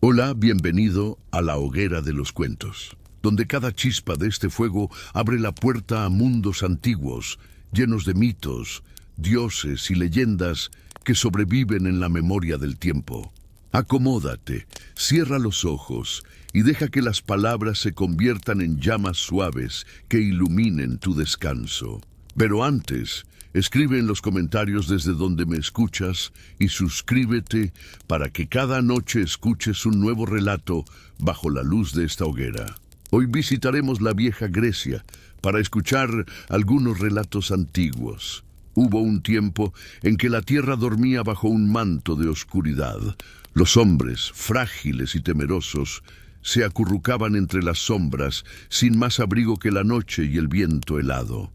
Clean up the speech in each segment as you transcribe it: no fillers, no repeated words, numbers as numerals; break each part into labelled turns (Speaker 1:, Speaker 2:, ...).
Speaker 1: Hola, bienvenido a la hoguera de los cuentos, donde cada chispa de este fuego abre la puerta a mundos antiguos, llenos de mitos, dioses y leyendas que sobreviven en la memoria del tiempo. Acomódate, cierra los ojos y deja que las palabras se conviertan en llamas suaves que iluminen tu descanso. Pero antes, escribe en los comentarios desde donde me escuchas y suscríbete para que cada noche escuches un nuevo relato bajo la luz de esta hoguera. Hoy visitaremos la vieja Grecia para escuchar algunos relatos antiguos. Hubo un tiempo en que la tierra dormía bajo un manto de oscuridad. Los hombres, frágiles y temerosos, se acurrucaban entre las sombras sin más abrigo que la noche y el viento helado.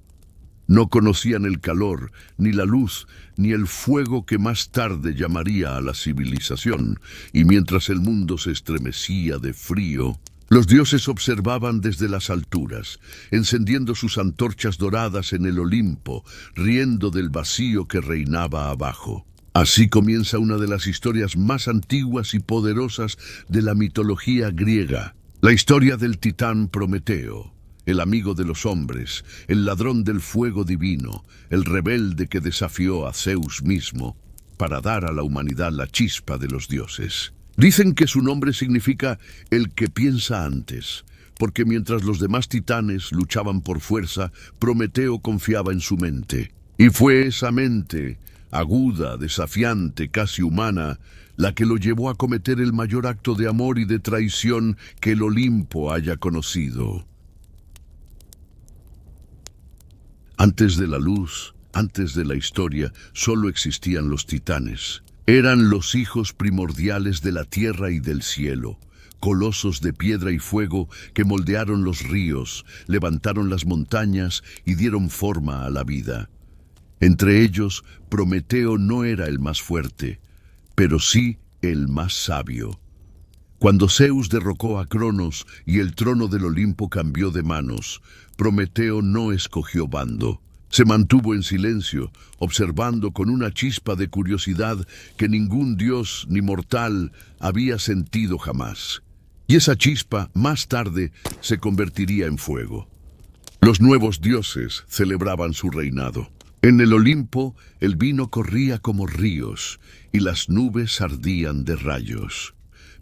Speaker 1: No conocían el calor, ni la luz, ni el fuego que más tarde llamaría a la civilización, y mientras el mundo se estremecía de frío, los dioses observaban desde las alturas, encendiendo sus antorchas doradas en el Olimpo, riendo del vacío que reinaba abajo. Así comienza una de las historias más antiguas y poderosas de la mitología griega, la historia del titán Prometeo. El amigo de los hombres, el ladrón del fuego divino, el rebelde que desafió a Zeus mismo para dar a la humanidad la chispa de los dioses. Dicen que su nombre significa el que piensa antes, porque mientras los demás titanes luchaban por fuerza, Prometeo confiaba en su mente. Y fue esa mente, aguda, desafiante, casi humana, la que lo llevó a cometer el mayor acto de amor y de traición que el Olimpo haya conocido. Antes de la luz, antes de la historia, solo existían los titanes. Eran los hijos primordiales de la tierra y del cielo, colosos de piedra y fuego que moldearon los ríos, levantaron las montañas y dieron forma a la vida. Entre ellos, Prometeo no era el más fuerte, pero sí el más sabio. Cuando Zeus derrocó a Cronos y el trono del Olimpo cambió de manos, Prometeo no escogió bando. Se mantuvo en silencio, observando con una chispa de curiosidad que ningún dios ni mortal había sentido jamás. Y esa chispa, más tarde, se convertiría en fuego. Los nuevos dioses celebraban su reinado. En el Olimpo, el vino corría como ríos y las nubes ardían de rayos.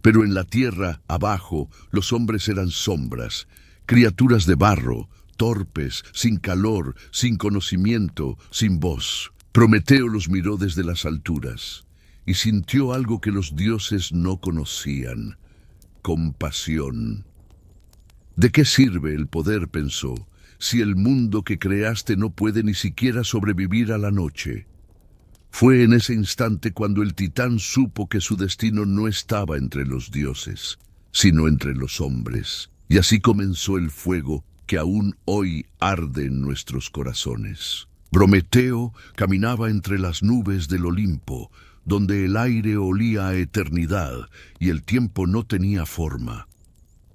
Speaker 1: Pero en la tierra, abajo, los hombres eran sombras, criaturas de barro, torpes, sin calor, sin conocimiento, sin voz. Prometeo los miró desde las alturas y sintió algo que los dioses no conocían: compasión. ¿De qué sirve el poder?, pensó, si el mundo que creaste no puede ni siquiera sobrevivir a la noche. Fue en ese instante cuando el titán supo que su destino no estaba entre los dioses, sino entre los hombres. Y así comenzó el fuego que aún hoy arde en nuestros corazones. Prometeo caminaba entre las nubes del Olimpo, donde el aire olía a eternidad y el tiempo no tenía forma.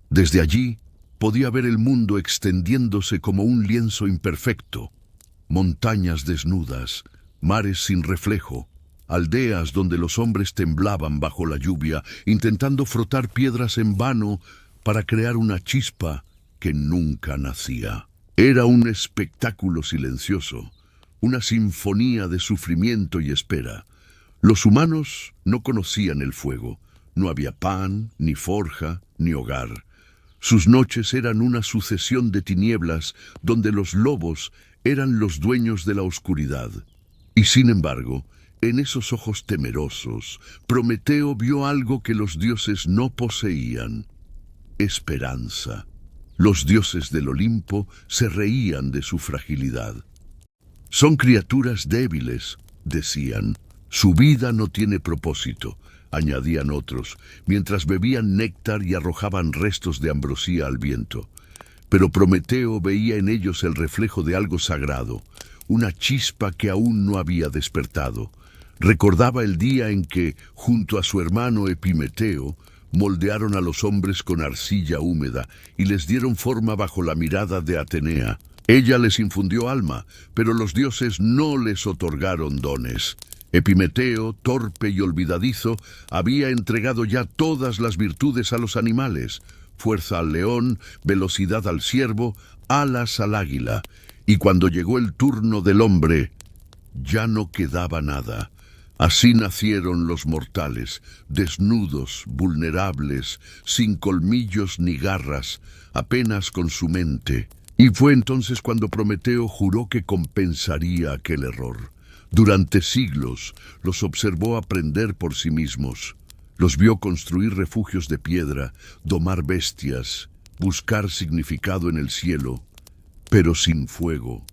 Speaker 1: Desde allí podía ver el mundo extendiéndose como un lienzo imperfecto, montañas desnudas, mares sin reflejo, aldeas donde los hombres temblaban bajo la lluvia, intentando frotar piedras en vano para crear una chispa que nunca nacía. Era un espectáculo silencioso, una sinfonía de sufrimiento y espera. Los humanos no conocían el fuego, no había pan, ni forja, ni hogar. Sus noches eran una sucesión de tinieblas donde los lobos eran los dueños de la oscuridad. Y sin embargo, en esos ojos temerosos, Prometeo vio algo que los dioses no poseían: esperanza. Los dioses del Olimpo se reían de su fragilidad. Son criaturas débiles, decían. Su vida no tiene propósito, añadían otros, mientras bebían néctar y arrojaban restos de ambrosía al viento. Pero Prometeo veía en ellos el reflejo de algo sagrado, una chispa que aún no había despertado. Recordaba el día en que, junto a su hermano Epimeteo, moldearon a los hombres con arcilla húmeda y les dieron forma bajo la mirada de Atenea. Ella les infundió alma, pero los dioses no les otorgaron dones. Epimeteo, torpe y olvidadizo, había entregado ya todas las virtudes a los animales: fuerza al león, velocidad al ciervo, alas al águila. Y cuando llegó el turno del hombre, ya no quedaba nada. Así nacieron los mortales, desnudos, vulnerables, sin colmillos ni garras, apenas con su mente. Y fue entonces cuando Prometeo juró que compensaría aquel error. Durante siglos los observó aprender por sí mismos. Los vio construir refugios de piedra, domar bestias, buscar significado en el cielo, pero sin fuego.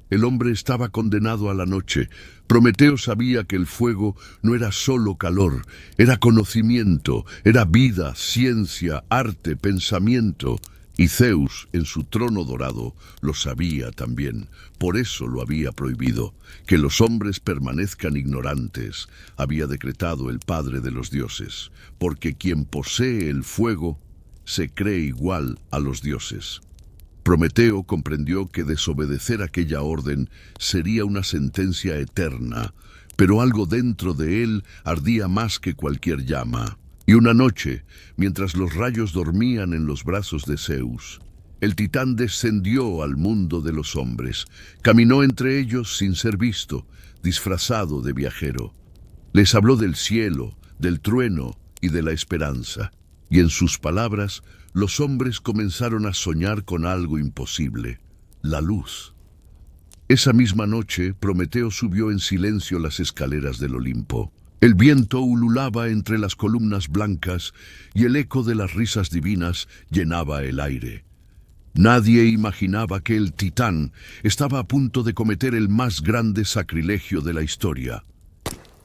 Speaker 1: El hombre estaba condenado a la noche. Prometeo sabía que el fuego no era solo calor, era conocimiento, era vida, ciencia, arte, pensamiento. Y Zeus, en su trono dorado, lo sabía también. Por eso lo había prohibido. Que los hombres permanezcan ignorantes, había decretado el Padre de los dioses, porque quien posee el fuego se cree igual a los dioses. Prometeo comprendió que desobedecer aquella orden sería una sentencia eterna, pero algo dentro de él ardía más que cualquier llama. Y una noche, mientras los rayos dormían en los brazos de Zeus, el titán descendió al mundo de los hombres. Caminó entre ellos sin ser visto, disfrazado de viajero. Les habló del cielo, del trueno y de la esperanza. Y en sus palabras, los hombres comenzaron a soñar con algo imposible: la luz. Esa misma noche, Prometeo subió en silencio las escaleras del Olimpo. El viento ululaba entre las columnas blancas y el eco de las risas divinas llenaba el aire. Nadie imaginaba que el titán estaba a punto de cometer el más grande sacrilegio de la historia.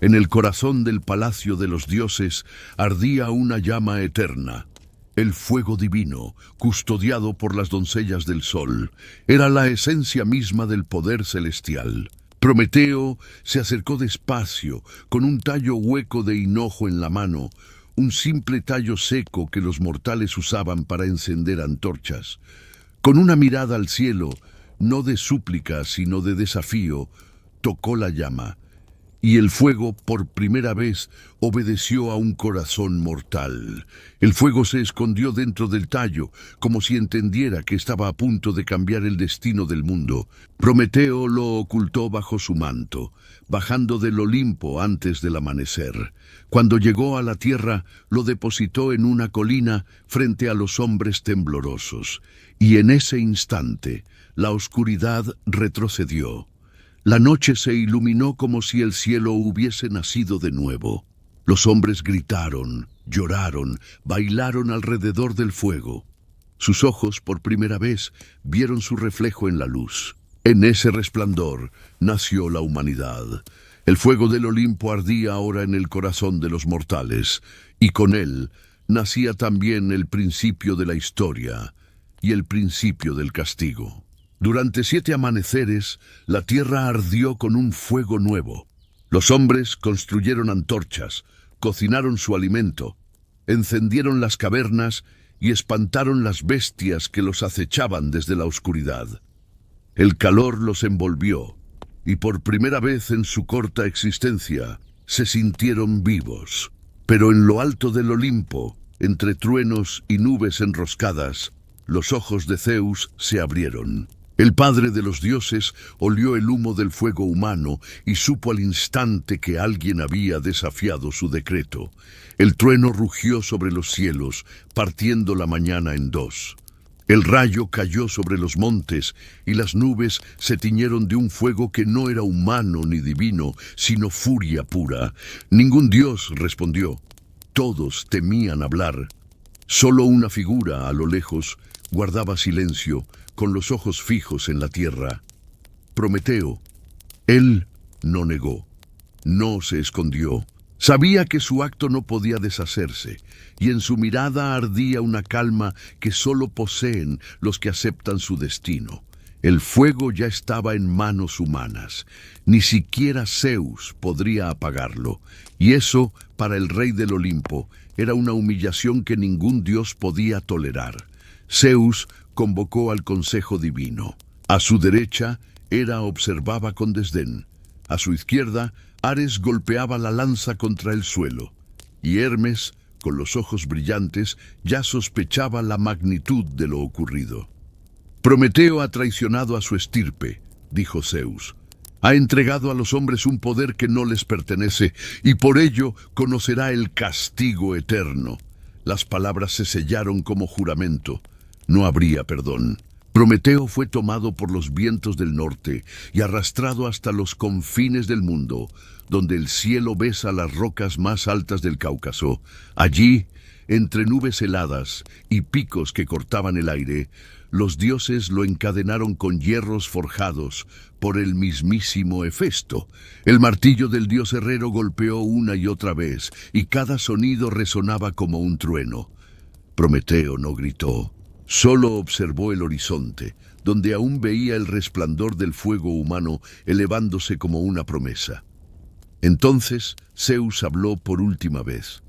Speaker 1: En el corazón del palacio de los dioses ardía una llama eterna. El fuego divino, custodiado por las doncellas del sol, era la esencia misma del poder celestial. Prometeo se acercó despacio, con un tallo hueco de hinojo en la mano, un simple tallo seco que los mortales usaban para encender antorchas. Con una mirada al cielo, no de súplica sino de desafío, tocó la llama. Y el fuego, por primera vez, obedeció a un corazón mortal. El fuego se escondió dentro del tallo, como si entendiera que estaba a punto de cambiar el destino del mundo. Prometeo lo ocultó bajo su manto, bajando del Olimpo antes del amanecer. Cuando llegó a la tierra, lo depositó en una colina frente a los hombres temblorosos. Y en ese instante, la oscuridad retrocedió. La noche se iluminó como si el cielo hubiese nacido de nuevo. Los hombres gritaron, lloraron, bailaron alrededor del fuego. Sus ojos, por primera vez, vieron su reflejo en la luz. En ese resplandor nació la humanidad. El fuego del Olimpo ardía ahora en el corazón de los mortales, y con él nacía también el principio de la historia y el principio del castigo. Durante 7 amaneceres, la tierra ardió con un fuego nuevo. Los hombres construyeron antorchas, cocinaron su alimento, encendieron las cavernas y espantaron las bestias que los acechaban desde la oscuridad. El calor los envolvió, y por primera vez en su corta existencia se sintieron vivos. Pero en lo alto del Olimpo, entre truenos y nubes enroscadas, los ojos de Zeus se abrieron. El padre de los dioses olió el humo del fuego humano y supo al instante que alguien había desafiado su decreto. El trueno rugió sobre los cielos, partiendo la mañana en dos. El rayo cayó sobre los montes y las nubes se tiñeron de un fuego que no era humano ni divino, sino furia pura. Ningún dios respondió. Todos temían hablar. Solo una figura a lo lejos guardaba silencio, con los ojos fijos en la tierra. Prometeo. Él no negó, no se escondió. Sabía que su acto no podía deshacerse, y en su mirada ardía una calma que solo poseen los que aceptan su destino. El fuego ya estaba en manos humanas. Ni siquiera Zeus podría apagarlo, y eso, para el rey del Olimpo, era una humillación que ningún dios podía tolerar. Zeus convocó al consejo divino. A su derecha, Hera observaba con desdén. A su izquierda, Ares golpeaba la lanza contra el suelo, y Hermes, con los ojos brillantes, ya sospechaba la magnitud de lo ocurrido. Prometeo ha traicionado a su estirpe, dijo Zeus. Ha entregado a los hombres un poder que no les pertenece, y por ello conocerá el castigo eterno. Las palabras se sellaron como juramento. No habría perdón. Prometeo fue tomado por los vientos del norte y arrastrado hasta los confines del mundo, donde el cielo besa las rocas más altas del Cáucaso. Allí, entre nubes heladas y picos que cortaban el aire, los dioses lo encadenaron con hierros forjados por el mismísimo Hefesto. El martillo del dios herrero golpeó una y otra vez, y cada sonido resonaba como un trueno. Prometeo no gritó, solo observó el horizonte, donde aún veía el resplandor del fuego humano elevándose como una promesa. Entonces Zeus habló por última vez.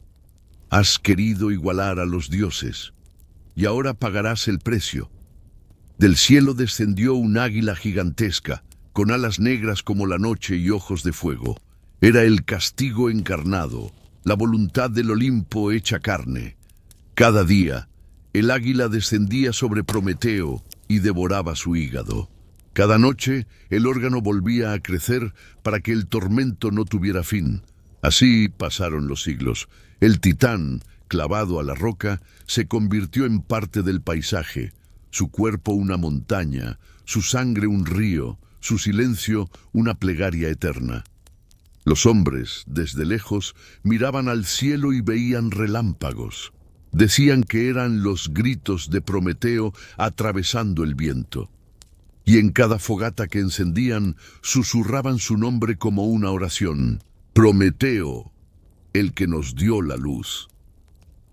Speaker 1: Has querido igualar a los dioses, y ahora pagarás el precio. Del cielo descendió un águila gigantesca, con alas negras como la noche y ojos de fuego. Era el castigo encarnado, la voluntad del Olimpo hecha carne. Cada día, el águila descendía sobre Prometeo y devoraba su hígado. Cada noche, el órgano volvía a crecer para que el tormento no tuviera fin. Así pasaron los siglos. El titán, clavado a la roca, se convirtió en parte del paisaje. Su cuerpo una montaña, su sangre un río, su silencio una plegaria eterna. Los hombres, desde lejos, miraban al cielo y veían relámpagos. Decían que eran los gritos de Prometeo atravesando el viento. Y en cada fogata que encendían, susurraban su nombre como una oración. Prometeo, el que nos dio la luz.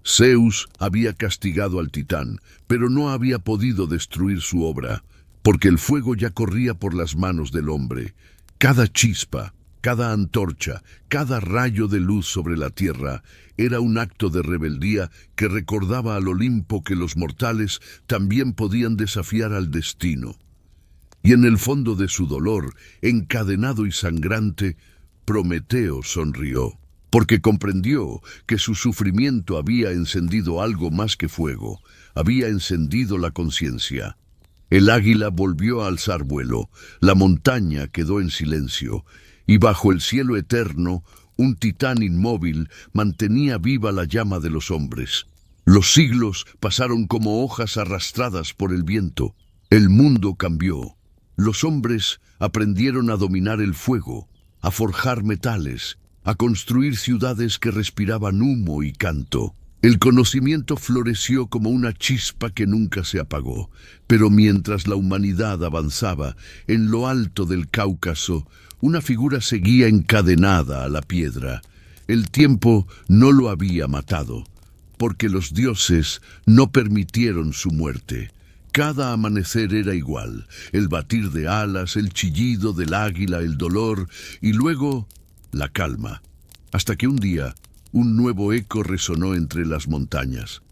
Speaker 1: Zeus había castigado al titán, pero no había podido destruir su obra, porque el fuego ya corría por las manos del hombre. Cada chispa, cada antorcha, cada rayo de luz sobre la tierra era un acto de rebeldía que recordaba al Olimpo que los mortales también podían desafiar al destino. Y en el fondo de su dolor, encadenado y sangrante, Prometeo sonrió, porque comprendió que su sufrimiento había encendido algo más que fuego, había encendido la conciencia. El águila volvió a alzar vuelo, la montaña quedó en silencio, y bajo el cielo eterno, un titán inmóvil mantenía viva la llama de los hombres. Los siglos pasaron como hojas arrastradas por el viento. El mundo cambió. Los hombres aprendieron a dominar el fuego, a forjar metales, a construir ciudades que respiraban humo y canto. El conocimiento floreció como una chispa que nunca se apagó, pero mientras la humanidad avanzaba, en lo alto del Cáucaso, una figura seguía encadenada a la piedra. El tiempo no lo había matado, porque los dioses no permitieron su muerte. Cada amanecer era igual, el batir de alas, el chillido del águila, el dolor, y luego la calma, hasta que un día un nuevo eco resonó entre las montañas.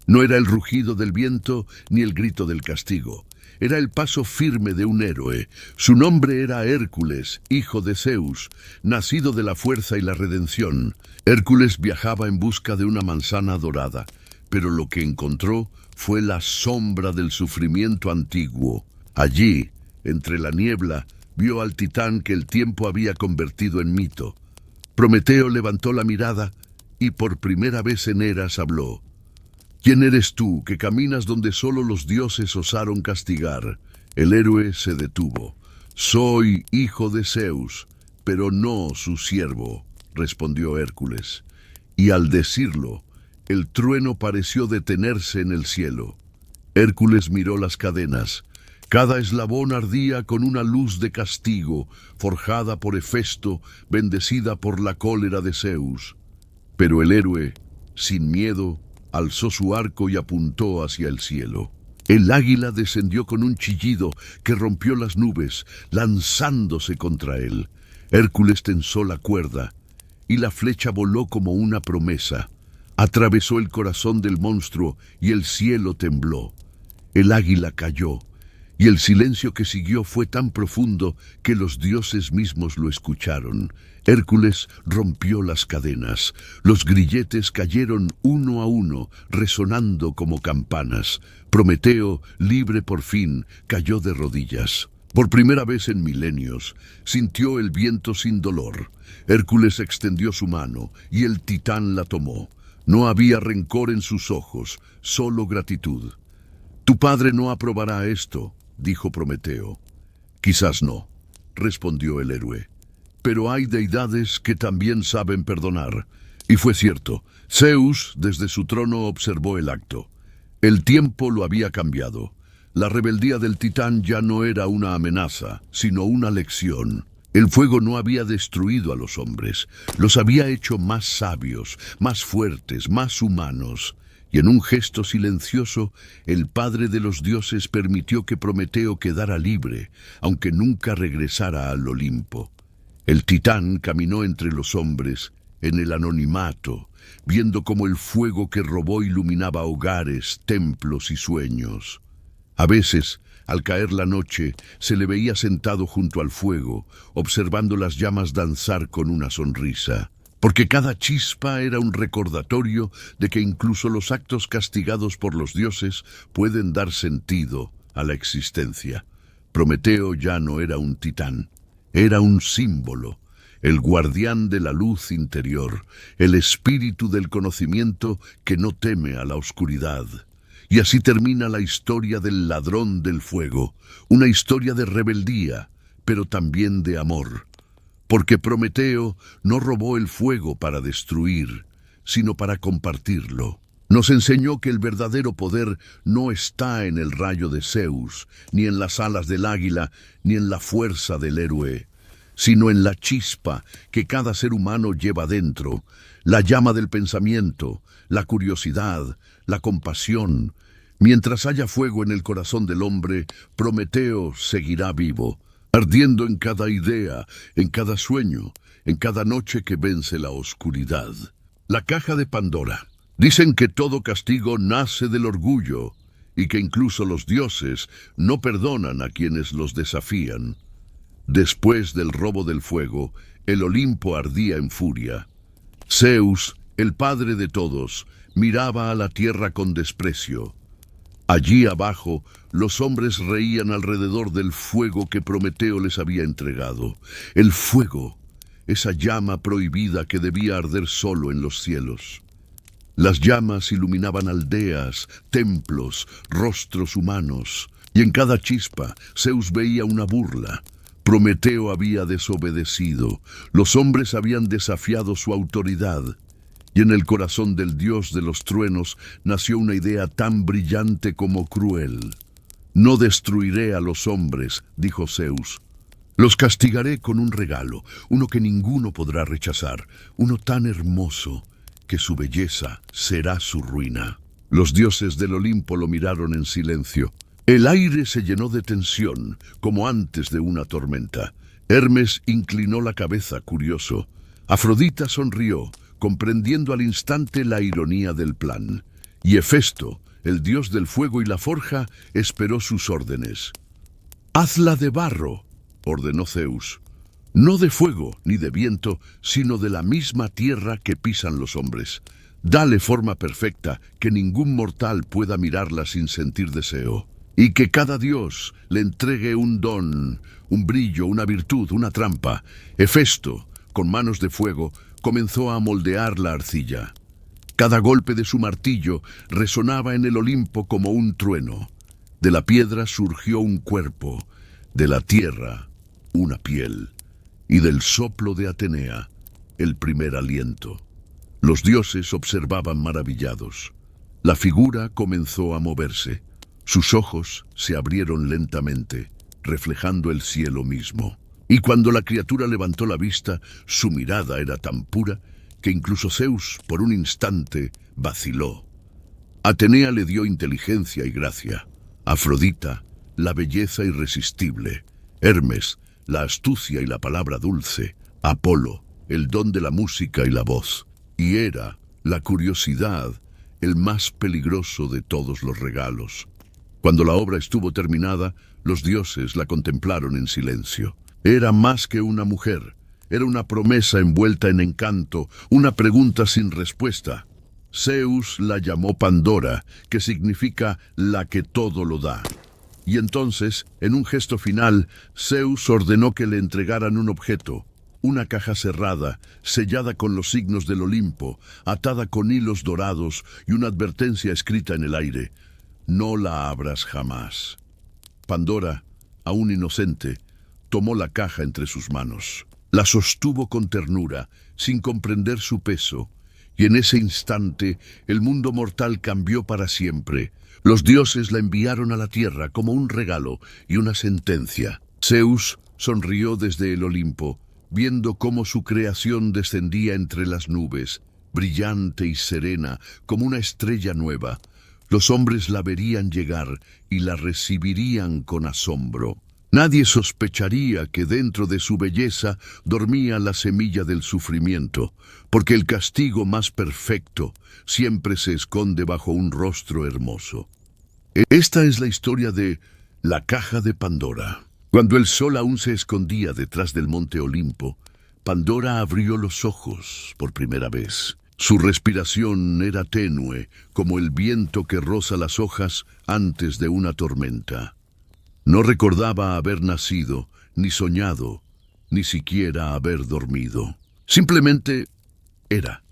Speaker 1: No era el rugido del viento ni el grito del castigo. Era el paso firme de un héroe. Su nombre era Hércules, hijo de Zeus, nacido de la fuerza y la redención. Hércules viajaba en busca de una manzana dorada, pero lo que encontró fue la sombra del sufrimiento antiguo. Allí, entre la niebla, vio al titán que el tiempo había convertido en mito. Prometeo levantó la mirada y por primera vez en eras habló. ¿Quién eres tú que caminas donde solo los dioses osaron castigar? El héroe se detuvo. Soy hijo de Zeus, pero no su siervo, respondió Hércules. Y al decirlo, el trueno pareció detenerse en el cielo. Hércules miró las cadenas. Cada eslabón ardía con una luz de castigo, forjada por Hefesto, bendecida por la cólera de Zeus. Pero el héroe, sin miedo, alzó su arco y apuntó hacia el cielo. El águila descendió con un chillido que rompió las nubes, lanzándose contra él. Hércules tensó la cuerda, y la flecha voló como una promesa. Atravesó el corazón del monstruo, y el cielo tembló. El águila cayó, y el silencio que siguió fue tan profundo que los dioses mismos lo escucharon. Hércules rompió las cadenas. Los grilletes cayeron uno a uno, resonando como campanas. Prometeo, libre por fin, cayó de rodillas. Por primera vez en milenios, sintió el viento sin dolor. Hércules extendió su mano, y el titán la tomó. No había rencor en sus ojos, solo gratitud. «Tu padre no aprobará esto», dijo Prometeo. «Quizás no», respondió el héroe. «Pero hay deidades que también saben perdonar». Y fue cierto. Zeus, desde su trono, observó el acto. El tiempo lo había cambiado. La rebeldía del titán ya no era una amenaza, sino una lección. El fuego no había destruido a los hombres, los había hecho más sabios, más fuertes, más humanos. Y en un gesto silencioso, el padre de los dioses permitió que Prometeo quedara libre, aunque nunca regresara al Olimpo. El titán caminó entre los hombres, en el anonimato, viendo cómo el fuego que robó iluminaba hogares, templos y sueños. A veces, al caer la noche, se le veía sentado junto al fuego, observando las llamas danzar con una sonrisa. Porque cada chispa era un recordatorio de que incluso los actos castigados por los dioses pueden dar sentido a la existencia. Prometeo ya no era un titán, era un símbolo, el guardián de la luz interior, el espíritu del conocimiento que no teme a la oscuridad. Y así termina la historia del ladrón del fuego, una historia de rebeldía, pero también de amor. Porque Prometeo no robó el fuego para destruir, sino para compartirlo. Nos enseñó que el verdadero poder no está en el rayo de Zeus, ni en las alas del águila, ni en la fuerza del héroe, sino en la chispa que cada ser humano lleva dentro, la llama del pensamiento, la curiosidad, la compasión. Mientras haya fuego en el corazón del hombre, Prometeo seguirá vivo, ardiendo en cada idea, en cada sueño, en cada noche que vence la oscuridad. La caja de Pandora. Dicen que todo castigo nace del orgullo y que incluso los dioses no perdonan a quienes los desafían. Después del robo del fuego, el Olimpo ardía en furia. Zeus, el padre de todos, miraba a la tierra con desprecio. Allí abajo, los hombres reían alrededor del fuego que Prometeo les había entregado. El fuego, esa llama prohibida que debía arder solo en los cielos. Las llamas iluminaban aldeas, templos, rostros humanos, y en cada chispa Zeus veía una burla. Prometeo había desobedecido, los hombres habían desafiado su autoridad. Y en el corazón del dios de los truenos nació una idea tan brillante como cruel. «No destruiré a los hombres», dijo Zeus. «Los castigaré con un regalo, uno que ninguno podrá rechazar, uno tan hermoso que su belleza será su ruina». Los dioses del Olimpo lo miraron en silencio. El aire se llenó de tensión, como antes de una tormenta. Hermes inclinó la cabeza, curioso. Afrodita sonrió, comprendiendo al instante la ironía del plan. Y Hefesto, el dios del fuego y la forja, esperó sus órdenes. «Hazla de barro», ordenó Zeus. «No de fuego ni de viento, sino de la misma tierra que pisan los hombres. Dale forma perfecta, que ningún mortal pueda mirarla sin sentir deseo. Y que cada dios le entregue un don, un brillo, una virtud, una trampa». Hefesto, con manos de fuego, comenzó a moldear la arcilla. Cada golpe de su martillo resonaba en el Olimpo como un trueno. De la piedra surgió un cuerpo, de la tierra una piel, y del soplo de Atenea el primer aliento. Los dioses observaban maravillados. La figura comenzó a moverse. Sus ojos se abrieron lentamente, reflejando el cielo mismo. Y cuando la criatura levantó la vista, su mirada era tan pura que incluso Zeus, por un instante, vaciló. Atenea le dio inteligencia y gracia. Afrodita, la belleza irresistible. Hermes, la astucia y la palabra dulce. Apolo, el don de la música y la voz. Y Hera, la curiosidad, el más peligroso de todos los regalos. Cuando la obra estuvo terminada, Los dioses la contemplaron en silencio. Era más que una mujer. Era una promesa envuelta en encanto, una pregunta sin respuesta. Zeus la llamó Pandora, que significa la que todo lo da. Y entonces, en un gesto final, Zeus ordenó que le entregaran un objeto, una caja cerrada, sellada con los signos del Olimpo, atada con hilos dorados y una advertencia escrita en el aire: no la abras jamás. Pandora, aún inocente, tomó la caja entre sus manos. La sostuvo con ternura, sin comprender su peso, y en ese instante el mundo mortal cambió para siempre. Los dioses la enviaron a la tierra como un regalo y una sentencia. Zeus sonrió desde el Olimpo, viendo cómo su creación descendía entre las nubes, brillante y serena como una estrella nueva. Los hombres la verían llegar y la recibirían con asombro. Nadie sospecharía que dentro de su belleza dormía la semilla del sufrimiento, porque el castigo más perfecto siempre se esconde bajo un rostro hermoso. Esta es la historia de la caja de Pandora. Cuando el sol aún se escondía detrás del monte Olimpo, Pandora abrió los ojos por primera vez. Su respiración era tenue, como el viento que roza las hojas antes de una tormenta. No recordaba haber nacido, ni soñado, ni siquiera haber dormido. Simplemente era.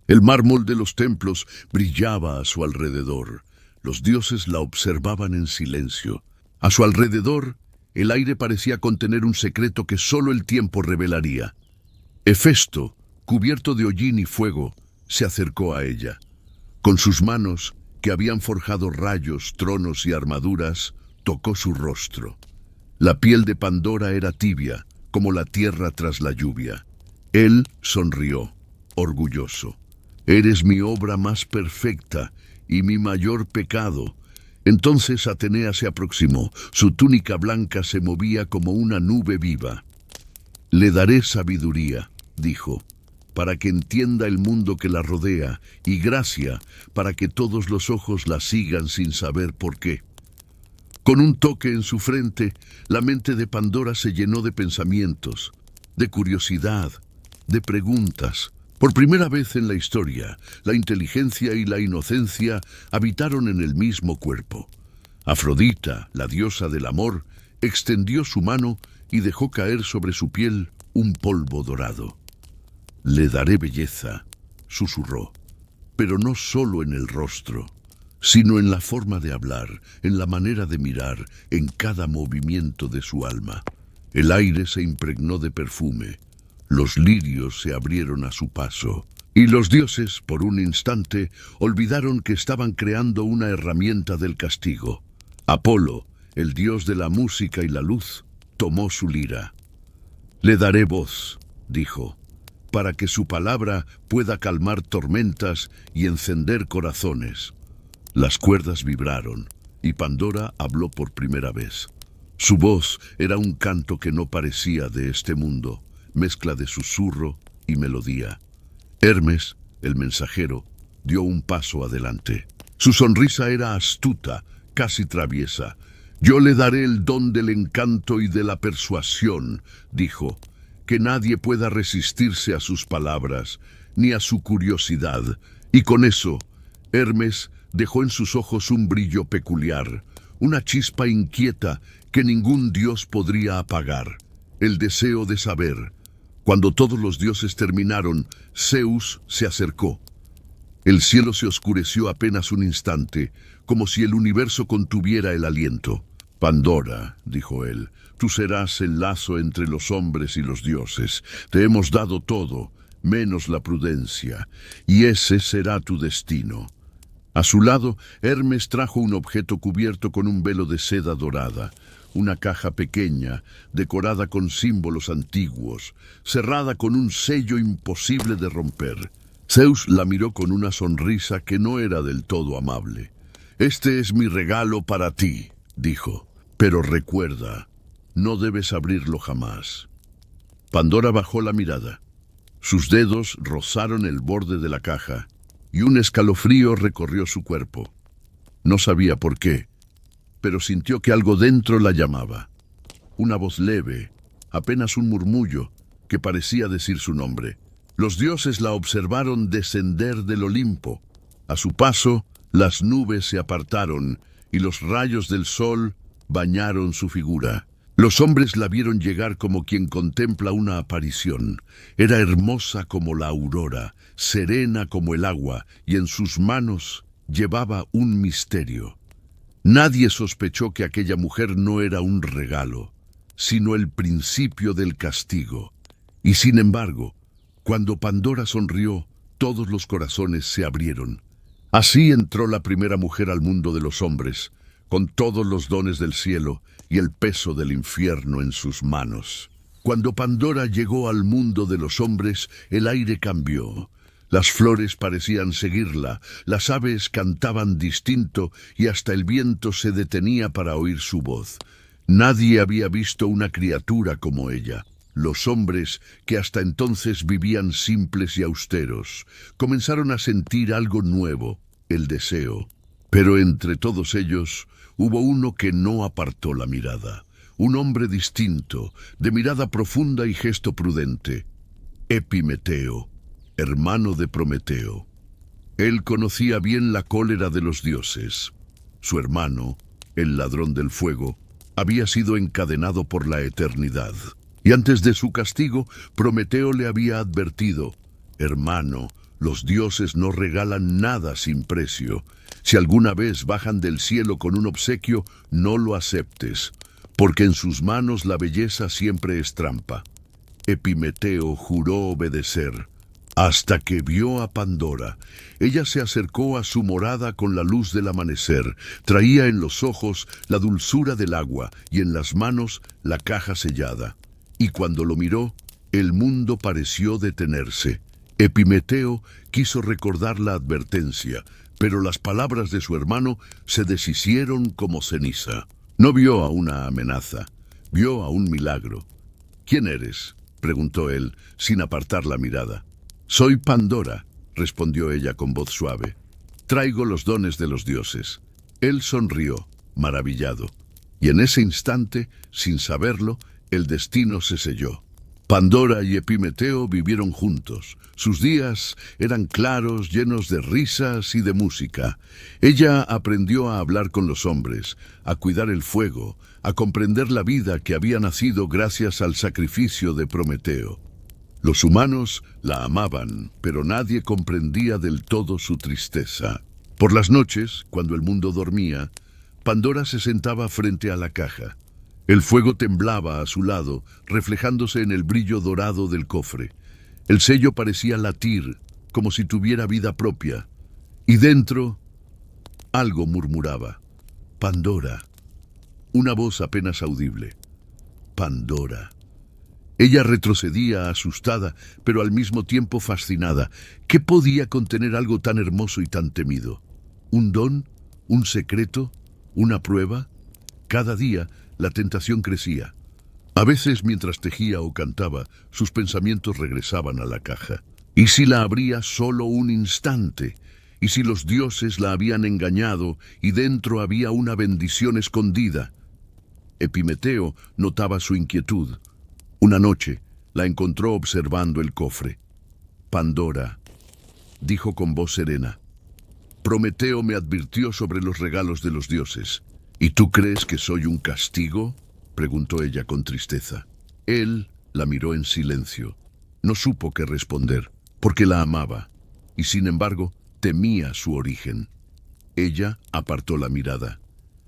Speaker 1: El mármol de los templos brillaba a su alrededor. Los dioses la observaban en silencio. A su alrededor, el aire parecía contener un secreto que solo el tiempo revelaría. Hefesto, cubierto de hollín y fuego, se acercó a ella. Con sus manos, que habían forjado rayos, tronos y armaduras, tocó su rostro. La piel de Pandora era tibia, como la tierra tras la lluvia. Él sonrió, orgulloso. «Eres mi obra más perfecta y mi mayor pecado». Entonces Atenea se aproximó. Su túnica blanca se movía como una nube viva. «Le daré sabiduría», dijo, «para que entienda el mundo que la rodea, y gracia para que todos los ojos la sigan sin saber por qué». Con un toque en su frente, la mente de Pandora se llenó de pensamientos, de curiosidad, de preguntas. Por primera vez en la historia, la inteligencia y la inocencia habitaron en el mismo cuerpo. Afrodita, la diosa del amor, extendió su mano y dejó caer sobre su piel un polvo dorado. «Le daré belleza», susurró, «pero no solo en el rostro, sino en la forma de hablar, en la manera de mirar, en cada movimiento de su alma». El aire se impregnó de perfume, los lirios se abrieron a su paso, y los dioses, por un instante, olvidaron que estaban creando una herramienta del castigo. Apolo, el dios de la música y la luz, tomó su lira. «Le daré voz», dijo, «para que su palabra pueda calmar tormentas y encender corazones». Las cuerdas vibraron, y Pandora habló por primera vez. Su voz era un canto que no parecía de este mundo, mezcla de susurro y melodía. Hermes, el mensajero, dio un paso adelante. Su sonrisa era astuta, casi traviesa. «Yo le daré el don del encanto y de la persuasión», dijo, «que nadie pueda resistirse a sus palabras, ni a su curiosidad». Y con eso, Hermes dejó en sus ojos un brillo peculiar, una chispa inquieta que ningún dios podría apagar, el deseo de saber. Cuando todos los dioses terminaron, Zeus se acercó. El cielo se oscureció apenas un instante, como si el universo contuviera el aliento. «Pandora», dijo él, «tú serás el lazo entre los hombres y los dioses. Te hemos dado todo, menos la prudencia, y ese será tu destino». A su lado, Hermes trajo un objeto cubierto con un velo de seda dorada, una caja pequeña, decorada con símbolos antiguos, cerrada con un sello imposible de romper. Zeus la miró con una sonrisa que no era del todo amable. «Este es mi regalo para ti», dijo, «pero recuerda, no debes abrirlo jamás». Pandora bajó la mirada. Sus dedos rozaron el borde de la caja, y un escalofrío recorrió su cuerpo. No sabía por qué, pero sintió que algo dentro la llamaba. Una voz leve, apenas un murmullo, que parecía decir su nombre. Los dioses la observaron descender del Olimpo. A su paso, las nubes se apartaron y los rayos del sol bañaron su figura. Los hombres la vieron llegar como quien contempla una aparición. Era hermosa como la aurora, serena como el agua, y en sus manos llevaba un misterio. Nadie sospechó que aquella mujer no era un regalo, sino el principio del castigo. Y sin embargo, cuando Pandora sonrió, todos los corazones se abrieron. Así entró la primera mujer al mundo de los hombres, con todos los dones del cielo y el peso del infierno en sus manos. Cuando Pandora llegó al mundo de los hombres, el aire cambió. Las flores parecían seguirla, las aves cantaban distinto y hasta el viento se detenía para oír su voz. Nadie había visto una criatura como ella. Los hombres, que hasta entonces vivían simples y austeros, comenzaron a sentir algo nuevo, el deseo. Pero entre todos ellos hubo uno que no apartó la mirada, un hombre distinto, de mirada profunda y gesto prudente, Epimeteo, hermano de Prometeo. Él conocía bien la cólera de los dioses. Su hermano, el ladrón del fuego, había sido encadenado por la eternidad. Y antes de su castigo, Prometeo le había advertido: hermano, los dioses no regalan nada sin precio. Si alguna vez bajan del cielo con un obsequio, no lo aceptes, porque en sus manos la belleza siempre es trampa. Epimeteo juró obedecer, hasta que vio a Pandora. Ella se acercó a su morada con la luz del amanecer. Traía en los ojos la dulzura del agua y en las manos la caja sellada. Y cuando lo miró, el mundo pareció detenerse. Epimeteo quiso recordar la advertencia, pero las palabras de su hermano se deshicieron como ceniza. No vio a una amenaza, vio a un milagro. ¿Quién eres?, preguntó él, sin apartar la mirada. Soy Pandora, respondió ella con voz suave. Traigo los dones de los dioses. Él sonrió, maravillado, y en ese instante, sin saberlo, el destino se selló. Pandora y Epimeteo vivieron juntos. Sus días eran claros, llenos de risas y de música. Ella aprendió a hablar con los hombres, a cuidar el fuego, a comprender la vida que había nacido gracias al sacrificio de Prometeo. Los humanos la amaban, pero nadie comprendía del todo su tristeza. Por las noches, cuando el mundo dormía, Pandora se sentaba frente a la caja. El fuego temblaba a su lado, reflejándose en el brillo dorado del cofre. El sello parecía latir, como si tuviera vida propia. Y dentro, algo murmuraba. Pandora. Una voz apenas audible. Pandora. Ella retrocedía asustada, pero al mismo tiempo fascinada. ¿Qué podía contener algo tan hermoso y tan temido? ¿Un don? ¿Un secreto? ¿Una prueba? Cada día la tentación crecía. A veces, mientras tejía o cantaba, sus pensamientos regresaban a la caja. ¿Y si la abría solo un instante? ¿Y si los dioses la habían engañado y dentro había una bendición escondida? Epimeteo notaba su inquietud. Una noche la encontró observando el cofre. Pandora, dijo con voz serena, Prometeo me advirtió sobre los regalos de los dioses. ¿Y tú crees que soy un castigo?, preguntó ella con tristeza. Él la miró en silencio. No supo qué responder, porque la amaba, y sin embargo temía su origen. Ella apartó la mirada.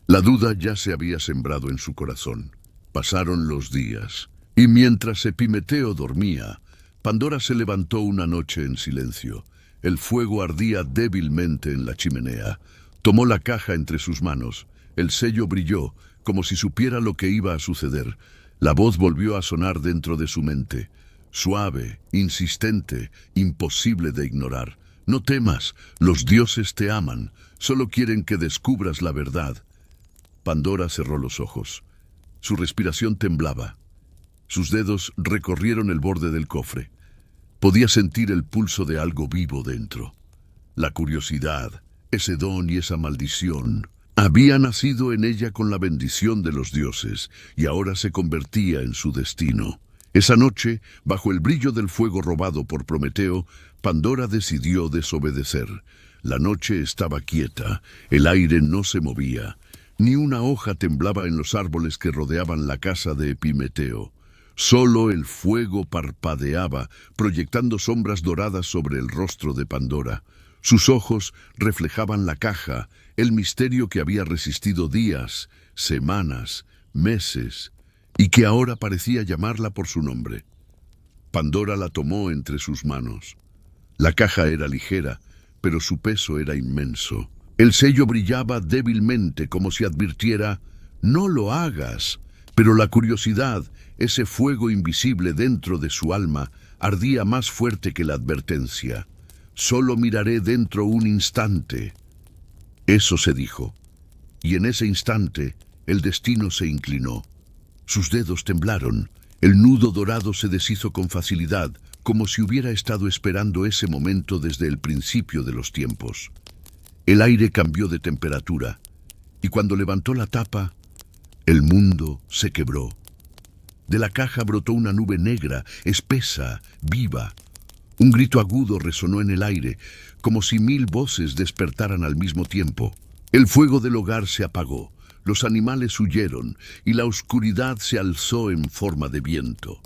Speaker 1: La duda ya se había sembrado en su corazón. Pasaron los días, y mientras Epimeteo dormía, Pandora se levantó una noche en silencio. El fuego ardía débilmente en la chimenea. Tomó la caja entre sus manos. El sello brilló, como si supiera lo que iba a suceder. La voz volvió a sonar dentro de su mente. Suave, insistente, imposible de ignorar. No temas, los dioses te aman. Solo quieren que descubras la verdad. Pandora cerró los ojos. Su respiración temblaba. Sus dedos recorrieron el borde del cofre. Podía sentir el pulso de algo vivo dentro. La curiosidad, ese don y esa maldición. Había nacido en ella con la bendición de los dioses y ahora se convertía en su destino. Esa noche, bajo el brillo del fuego robado por Prometeo, Pandora decidió desobedecer. La noche estaba quieta, el aire no se movía, ni una hoja temblaba en los árboles que rodeaban la casa de Epimeteo. Solo el fuego parpadeaba, proyectando sombras doradas sobre el rostro de Pandora. Sus ojos reflejaban la caja, el misterio que había resistido días, semanas, meses, y que ahora parecía llamarla por su nombre. Pandora la tomó entre sus manos. La caja era ligera, pero su peso era inmenso. El sello brillaba débilmente, como si advirtiera, «No lo hagas». Pero la curiosidad, ese fuego invisible dentro de su alma, ardía más fuerte que la advertencia. «Solo miraré dentro un instante». Eso se dijo, y en ese instante el destino se inclinó. Sus dedos temblaron, el nudo dorado se deshizo con facilidad, como si hubiera estado esperando ese momento desde el principio de los tiempos. El aire cambió de temperatura, y cuando levantó la tapa, el mundo se quebró. De la caja brotó una nube negra, espesa, viva. Un grito agudo resonó en el aire, como si 1000 voces despertaran al mismo tiempo. El fuego del hogar se apagó, los animales huyeron, y la oscuridad se alzó en forma de viento.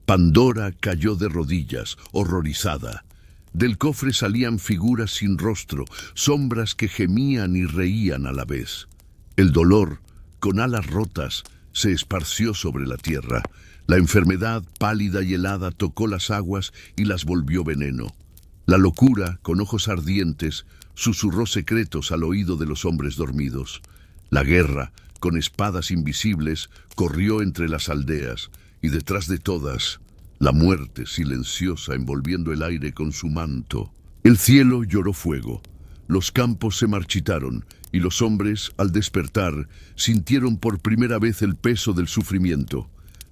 Speaker 1: Pandora cayó de rodillas, horrorizada. Del cofre salían figuras sin rostro, sombras que gemían y reían a la vez. El dolor, con alas rotas, se esparció sobre la tierra. La enfermedad, pálida y helada, tocó las aguas y las volvió veneno. La locura, con ojos ardientes, susurró secretos al oído de los hombres dormidos. La guerra, con espadas invisibles, corrió entre las aldeas, y detrás de todas, la muerte silenciosa envolviendo el aire con su manto. El cielo lloró fuego, los campos se marchitaron, y los hombres, al despertar, sintieron por primera vez el peso del sufrimiento.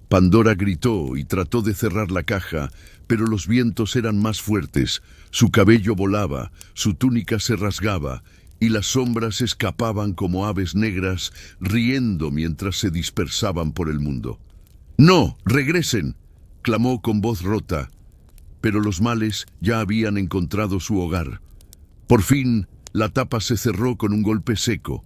Speaker 1: Pandora gritó y trató de cerrar la caja, pero los vientos eran más fuertes, su cabello volaba, su túnica se rasgaba, y las sombras escapaban como aves negras, riendo mientras se dispersaban por el mundo. «¡No! ¡Regresen!», clamó con voz rota, pero los males ya habían encontrado su hogar. Por fin, la tapa se cerró con un golpe seco.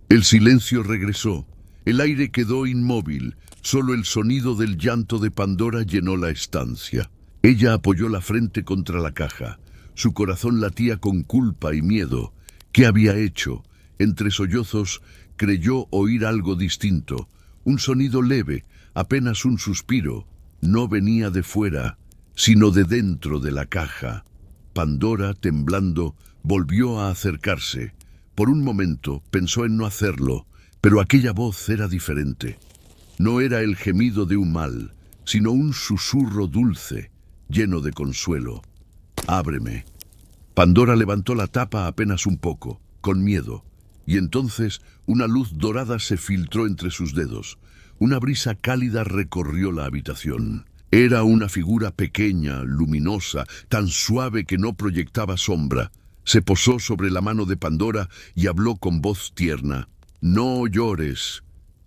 Speaker 1: El silencio regresó. El aire quedó inmóvil. Solo el sonido del llanto de Pandora llenó la estancia. Ella apoyó la frente contra la caja. Su corazón latía con culpa y miedo. ¿Qué había hecho? Entre sollozos, creyó oír algo distinto. Un sonido leve, apenas un suspiro. No venía de fuera, sino de dentro de la caja. Pandora, temblando, volvió a acercarse. Por un momento pensó en no hacerlo, pero aquella voz era diferente. No era el gemido de un mal, sino un susurro dulce, lleno de consuelo. «Ábreme». Pandora levantó la tapa apenas un poco, con miedo, y entonces una luz dorada se filtró entre sus dedos. Una brisa cálida recorrió la habitación. Era una figura pequeña, luminosa, tan suave que no proyectaba sombra. Se posó sobre la mano de Pandora y habló con voz tierna. «No llores.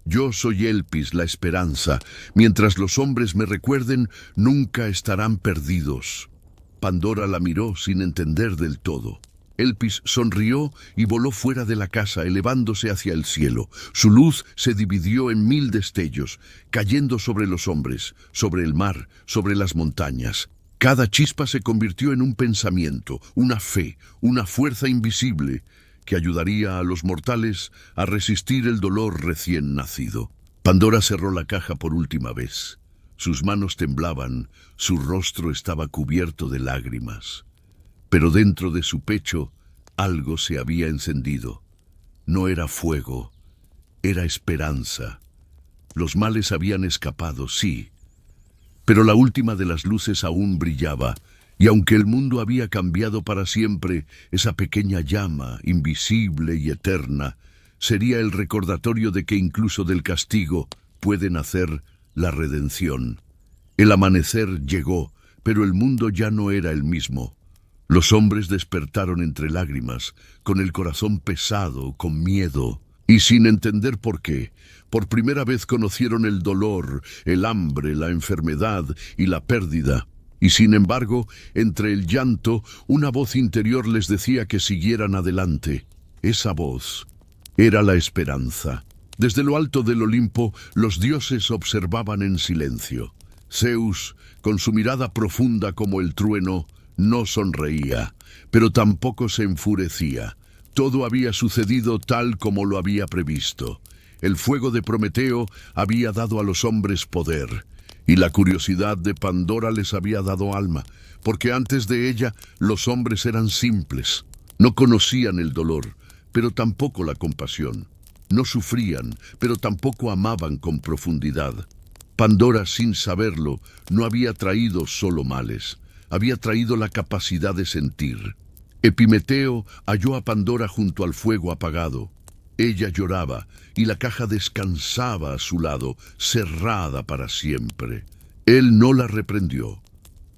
Speaker 1: Yo soy Elpis, la esperanza. Mientras los hombres me recuerden, nunca estarán perdidos». Pandora la miró sin entender del todo. Elpis sonrió y voló fuera de la casa, elevándose hacia el cielo. Su luz se dividió en 1000 destellos, cayendo sobre los hombres, sobre el mar, sobre las montañas. Cada chispa se convirtió en un pensamiento, una fe, una fuerza invisible que ayudaría a los mortales a resistir el dolor recién nacido. Pandora cerró la caja por última vez. Sus manos temblaban, su rostro estaba cubierto de lágrimas. Pero dentro de su pecho algo se había encendido. No era fuego, era esperanza. Los males habían escapado, sí, pero la última de las luces aún brillaba, y aunque el mundo había cambiado para siempre, esa pequeña llama, invisible y eterna, sería el recordatorio de que incluso del castigo puede nacer la redención. El amanecer llegó, pero el mundo ya no era el mismo. Los hombres despertaron entre lágrimas, con el corazón pesado, con miedo. Y sin entender por qué, por primera vez conocieron el dolor, el hambre, la enfermedad y la pérdida. Y sin embargo, entre el llanto, una voz interior les decía que siguieran adelante. Esa voz era la esperanza. Desde lo alto del Olimpo, los dioses observaban en silencio. Zeus, con su mirada profunda como el trueno, no sonreía, pero tampoco se enfurecía. Todo había sucedido tal como lo había previsto. El fuego de Prometeo había dado a los hombres poder, y la curiosidad de Pandora les había dado alma, porque antes de ella los hombres eran simples. No conocían el dolor, pero tampoco la compasión. No sufrían, pero tampoco amaban con profundidad. Pandora, sin saberlo, no había traído solo males, había traído la capacidad de sentir. Epimeteo halló a Pandora junto al fuego apagado. Ella lloraba y la caja descansaba a su lado, cerrada para siempre. Él no la reprendió,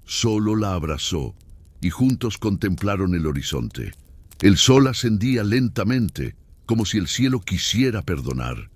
Speaker 1: solo la abrazó y juntos contemplaron el horizonte. El sol ascendía lentamente, como si el cielo quisiera perdonar.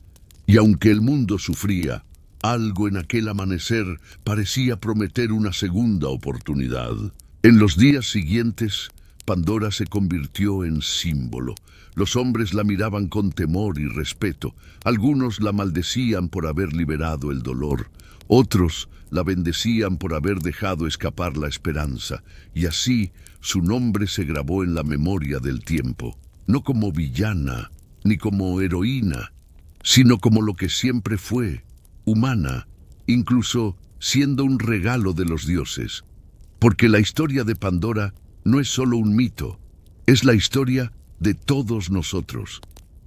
Speaker 1: Y aunque el mundo sufría, algo en aquel amanecer parecía prometer una segunda oportunidad. En los días siguientes, Pandora se convirtió en símbolo. Los hombres la miraban con temor y respeto. Algunos la maldecían por haber liberado el dolor. Otros la bendecían por haber dejado escapar la esperanza. Y así su nombre se grabó en la memoria del tiempo. No como villana, ni como heroína, sino como lo que siempre fue, humana, incluso siendo un regalo de los dioses. Porque la historia de Pandora no es solo un mito, es la historia de todos nosotros.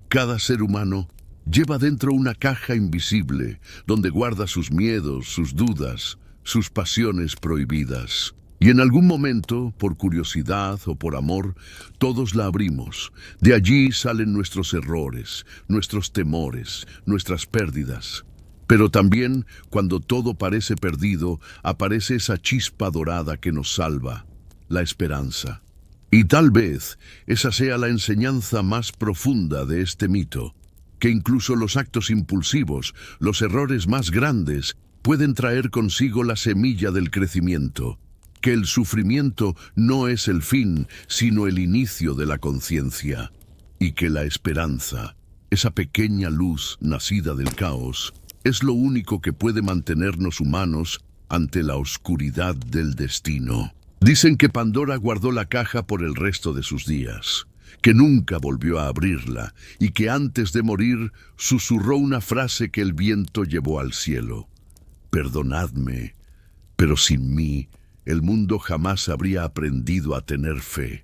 Speaker 1: Cada ser humano lleva dentro una caja invisible, donde guarda sus miedos, sus dudas, sus pasiones prohibidas. Y en algún momento, por curiosidad o por amor, todos la abrimos. De allí salen nuestros errores, nuestros temores, nuestras pérdidas. Pero también, cuando todo parece perdido, aparece esa chispa dorada que nos salva, la esperanza. Y tal vez esa sea la enseñanza más profunda de este mito, que incluso los actos impulsivos, los errores más grandes, pueden traer consigo la semilla del crecimiento, que el sufrimiento no es el fin, sino el inicio de la conciencia, y que la esperanza, esa pequeña luz nacida del caos, es lo único que puede mantenernos humanos ante la oscuridad del destino. Dicen que Pandora guardó la caja por el resto de sus días, que nunca volvió a abrirla y que antes de morir susurró una frase que el viento llevó al cielo. Perdonadme, pero sin mí el mundo jamás habría aprendido a tener fe.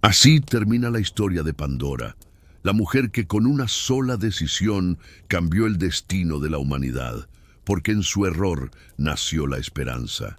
Speaker 1: Así termina la historia de Pandora, la mujer que con una sola decisión cambió el destino de la humanidad, porque en su error nació la esperanza.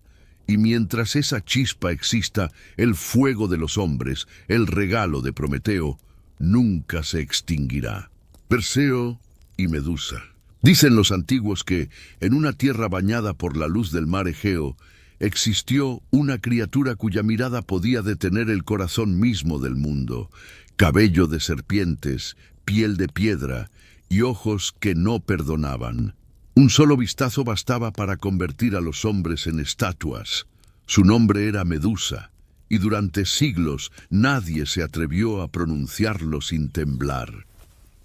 Speaker 1: Y mientras esa chispa exista, el fuego de los hombres, el regalo de Prometeo, nunca se extinguirá. Perseo y Medusa. Dicen los antiguos que, en una tierra bañada por la luz del mar Egeo, existió una criatura cuya mirada podía detener el corazón mismo del mundo, cabello de serpientes, piel de piedra y ojos que no perdonaban. Un solo vistazo bastaba para convertir a los hombres en estatuas. Su nombre era Medusa, y durante siglos nadie se atrevió a pronunciarlo sin temblar.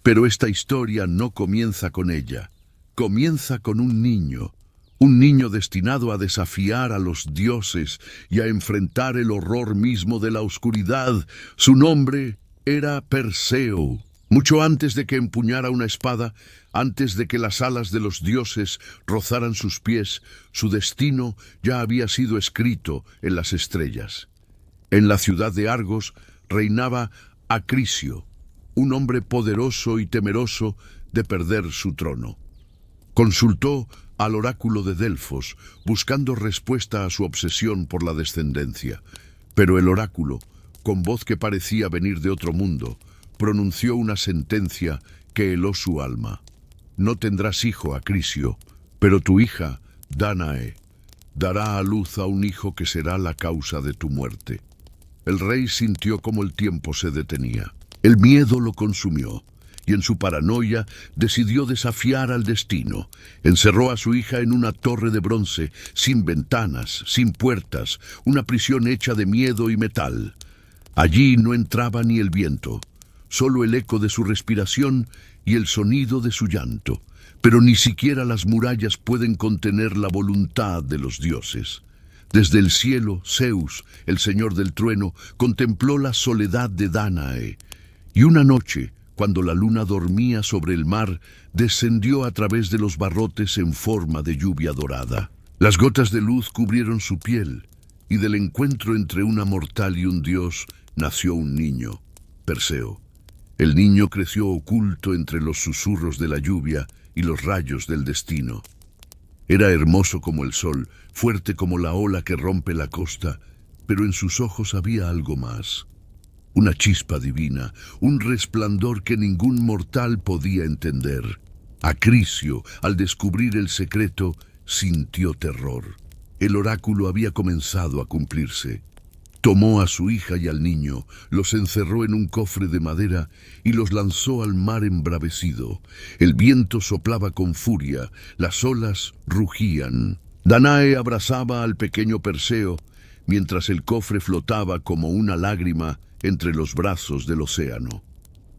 Speaker 1: Pero esta historia no comienza con ella, comienza con un niño destinado a desafiar a los dioses y a enfrentar el horror mismo de la oscuridad. Su nombre era Perseo. Mucho antes de que empuñara una espada, antes de que las alas de los dioses rozaran sus pies, su destino ya había sido escrito en las estrellas. En la ciudad de Argos reinaba Acrisio, un hombre poderoso y temeroso de perder su trono. Consultó al oráculo de Delfos, buscando respuesta a su obsesión por la descendencia. Pero el oráculo, con voz que parecía venir de otro mundo, pronunció una sentencia que heló su alma. No tendrás hijo, Acrisio, pero tu hija, Dánae, dará a luz a un hijo que será la causa de tu muerte. El rey sintió como el tiempo se detenía. El miedo lo consumió, y en su paranoia decidió desafiar al destino. Encerró a su hija en una torre de bronce, sin ventanas, sin puertas, una prisión hecha de miedo y metal. Allí no entraba ni el viento, solo el eco de su respiración y el sonido de su llanto. Pero ni siquiera las murallas pueden contener la voluntad de los dioses. Desde el cielo, Zeus, el señor del trueno, contempló la soledad de Dánae, y una noche, cuando la luna dormía sobre el mar, descendió a través de los barrotes en forma de lluvia dorada. Las gotas de luz cubrieron su piel, y del encuentro entre una mortal y un dios nació un niño, Perseo. El niño creció oculto entre los susurros de la lluvia y los rayos del destino. Era hermoso como el sol, fuerte como la ola que rompe la costa, pero en sus ojos había algo más. Una chispa divina, un resplandor que ningún mortal podía entender. Acrisio, al descubrir el secreto, sintió terror. El oráculo había comenzado a cumplirse. Tomó a su hija y al niño, los encerró en un cofre de madera y los lanzó al mar embravecido. El viento soplaba con furia, las olas rugían. Danae abrazaba al pequeño Perseo, mientras el cofre flotaba como una lágrima entre los brazos del océano.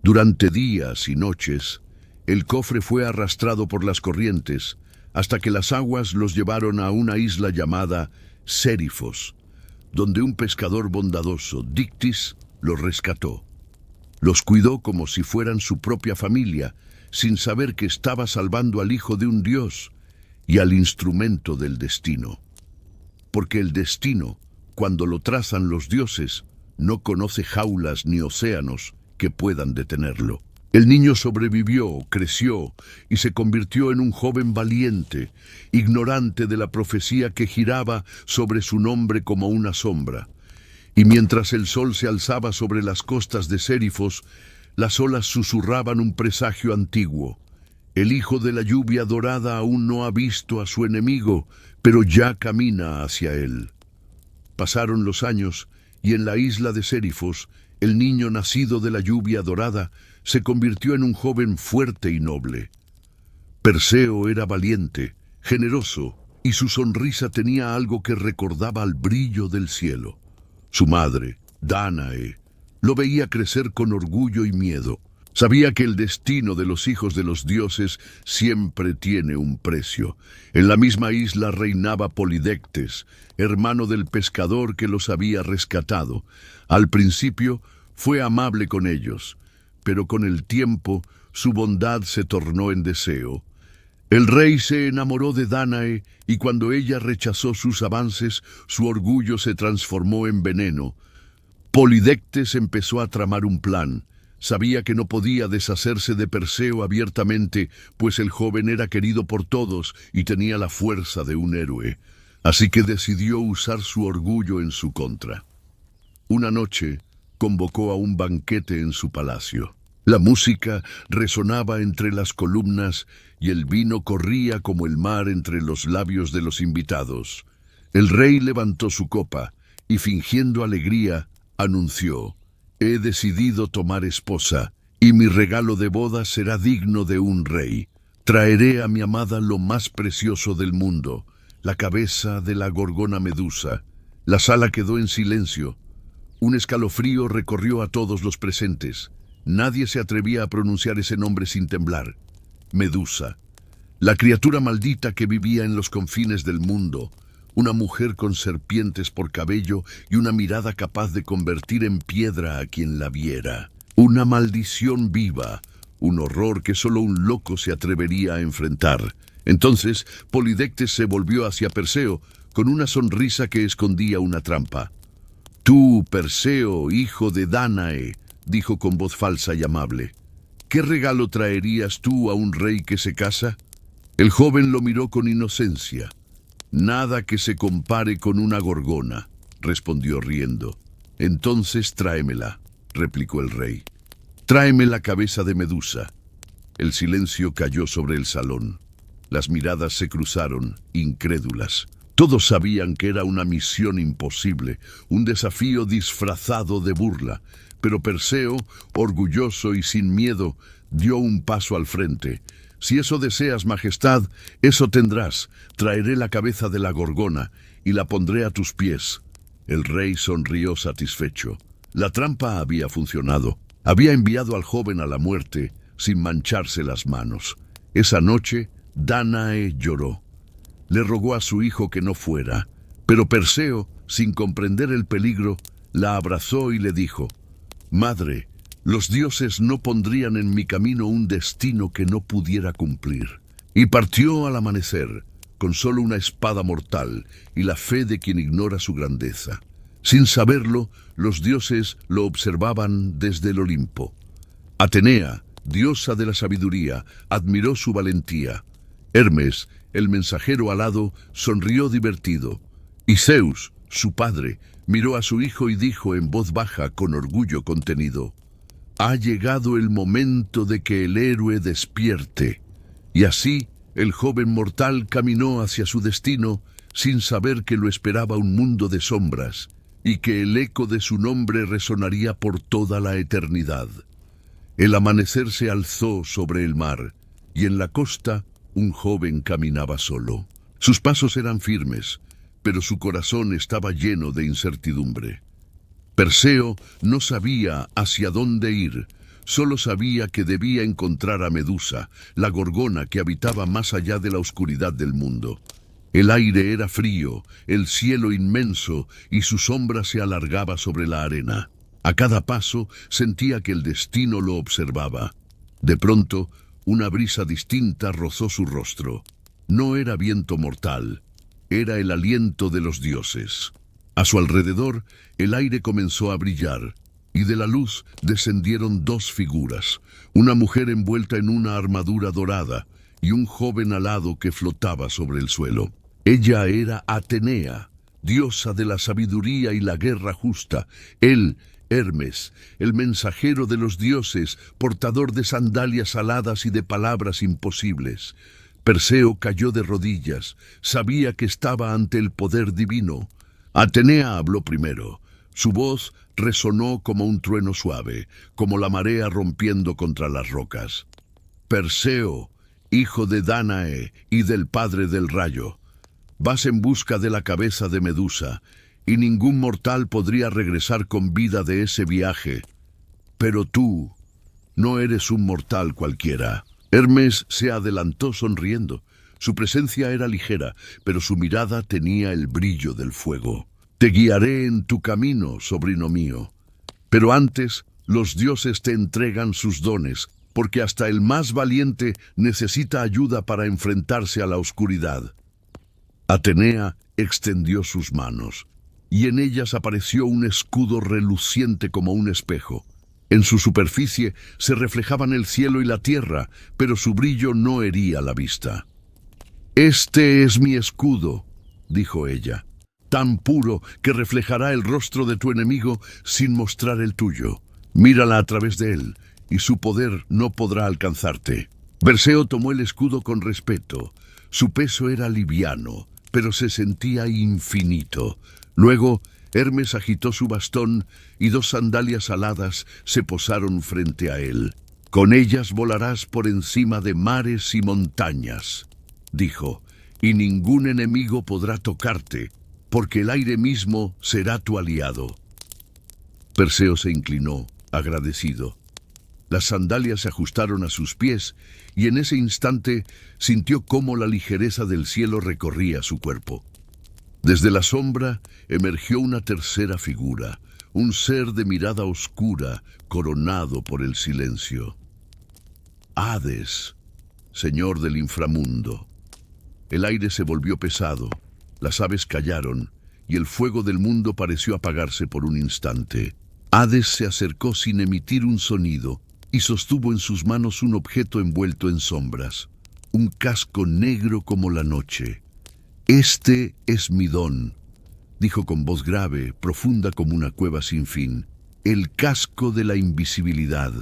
Speaker 1: Durante días y noches, el cofre fue arrastrado por las corrientes, hasta que las aguas los llevaron a una isla llamada Sérifos, donde un pescador bondadoso, Dictys, los rescató. Los cuidó como si fueran su propia familia, sin saber que estaba salvando al hijo de un dios y al instrumento del destino. Porque el destino, cuando lo trazan los dioses, no conoce jaulas ni océanos que puedan detenerlo. El niño sobrevivió, creció y se convirtió en un joven valiente, ignorante de la profecía que giraba sobre su nombre como una sombra. Y mientras el sol se alzaba sobre las costas de Sérifos, las olas susurraban un presagio antiguo. El hijo de la lluvia dorada aún no ha visto a su enemigo, pero ya camina hacia él. Pasaron los años y en la isla de Sérifos, el niño nacido de la lluvia dorada se convirtió en un joven fuerte y noble. Perseo era valiente, generoso, y su sonrisa tenía algo que recordaba al brillo del cielo. Su madre, Dánae, lo veía crecer con orgullo y miedo. Sabía que el destino de los hijos de los dioses siempre tiene un precio. En la misma isla reinaba Polidectes, hermano del pescador que los había rescatado. Al principio fue amable con ellos, pero con el tiempo su bondad se tornó en deseo. El rey se enamoró de Dánae y cuando ella rechazó sus avances, su orgullo se transformó en veneno. Polidectes empezó a tramar un plan. Sabía que no podía deshacerse de Perseo abiertamente, pues el joven era querido por todos y tenía la fuerza de un héroe. Así que decidió usar su orgullo en su contra. Una noche, convocó a un banquete en su palacio. La música resonaba entre las columnas y el vino corría como el mar entre los labios de los invitados. El rey levantó su copa y, fingiendo alegría, anunció: «He decidido tomar esposa, y mi regalo de boda será digno de un rey. Traeré a mi amada lo más precioso del mundo, la cabeza de la gorgona Medusa». La sala quedó en silencio. Un escalofrío recorrió a todos los presentes. Nadie se atrevía a pronunciar ese nombre sin temblar. Medusa, la criatura maldita que vivía en los confines del mundo, una mujer con serpientes por cabello y una mirada capaz de convertir en piedra a quien la viera. Una maldición viva, un horror que solo un loco se atrevería a enfrentar. Entonces, Polidectes se volvió hacia Perseo con una sonrisa que escondía una trampa. «Tú, Perseo, hijo de Dánae», dijo con voz falsa y amable, «¿qué regalo traerías tú a un rey que se casa?» El joven lo miró con inocencia. «Nada que se compare con una gorgona», respondió riendo. «Entonces tráemela», replicó el rey. «Tráeme la cabeza de Medusa». El silencio cayó sobre el salón. Las miradas se cruzaron, incrédulas. Todos sabían que era una misión imposible, un desafío disfrazado de burla, pero Perseo, orgulloso y sin miedo, dio un paso al frente. «Si eso deseas, majestad, eso tendrás. Traeré la cabeza de la gorgona y la pondré a tus pies». El rey sonrió satisfecho. La trampa había funcionado. Había enviado al joven a la muerte sin mancharse las manos. Esa noche, Dánae lloró. Le rogó a su hijo que no fuera, pero Perseo, sin comprender el peligro, la abrazó y le dijo: «Madre, los dioses no pondrían en mi camino un destino que no pudiera cumplir». Y partió al amanecer, con solo una espada mortal y la fe de quien ignora su grandeza. Sin saberlo, los dioses lo observaban desde el Olimpo. Atenea, diosa de la sabiduría, admiró su valentía. Hermes, el mensajero alado, sonrió divertido. Y Zeus, su padre, miró a su hijo y dijo en voz baja con orgullo contenido: «Ha llegado el momento de que el héroe despierte». Y así, el joven mortal caminó hacia su destino sin saber que lo esperaba un mundo de sombras y que el eco de su nombre resonaría por toda la eternidad. El amanecer se alzó sobre el mar y en la costa un joven caminaba solo. Sus pasos eran firmes, pero su corazón estaba lleno de incertidumbre. Perseo no sabía hacia dónde ir, solo sabía que debía encontrar a Medusa, la gorgona que habitaba más allá de la oscuridad del mundo. El aire era frío, el cielo inmenso y su sombra se alargaba sobre la arena. A cada paso sentía que el destino lo observaba. De pronto, una brisa distinta rozó su rostro. No era viento mortal, era el aliento de los dioses. A su alrededor, el aire comenzó a brillar, y de la luz descendieron dos figuras, una mujer envuelta en una armadura dorada y un joven alado que flotaba sobre el suelo. Ella era Atenea, diosa de la sabiduría y la guerra justa. Él, Hermes, el mensajero de los dioses, portador de sandalias aladas y de palabras imposibles. Perseo cayó de rodillas, sabía que estaba ante el poder divino. Atenea habló primero. Su voz resonó como un trueno suave, como la marea rompiendo contra las rocas. «Perseo, hijo de Dánae y del padre del rayo, vas en busca de la cabeza de Medusa, y ningún mortal podría regresar con vida de ese viaje. Pero tú no eres un mortal cualquiera». Hermes se adelantó sonriendo. Su presencia era ligera, pero su mirada tenía el brillo del fuego. «Te guiaré en tu camino, sobrino mío. Pero antes, los dioses te entregan sus dones, porque hasta el más valiente necesita ayuda para enfrentarse a la oscuridad». Atenea extendió sus manos, y en ellas apareció un escudo reluciente como un espejo. En su superficie se reflejaban el cielo y la tierra, pero su brillo no hería la vista. «Este es mi escudo», dijo ella, «tan puro que reflejará el rostro de tu enemigo sin mostrar el tuyo. Mírala a través de él, y su poder no podrá alcanzarte». Perseo tomó el escudo con respeto. Su peso era liviano, pero se sentía infinito. Luego, Hermes agitó su bastón y dos sandalias aladas se posaron frente a él. «Con ellas volarás por encima de mares y montañas», dijo, «y ningún enemigo podrá tocarte, porque el aire mismo será tu aliado». Perseo se inclinó, agradecido. Las sandalias se ajustaron a sus pies y en ese instante sintió cómo la ligereza del cielo recorría su cuerpo. Desde la sombra emergió una tercera figura, un ser de mirada oscura, coronado por el silencio. Hades, señor del inframundo. El aire se volvió pesado, las aves callaron, y el fuego del mundo pareció apagarse por un instante. Hades se acercó sin emitir un sonido, y sostuvo en sus manos un objeto envuelto en sombras, un casco negro como la noche. «Este es mi don», dijo con voz grave, profunda como una cueva sin fin, «el casco de la invisibilidad.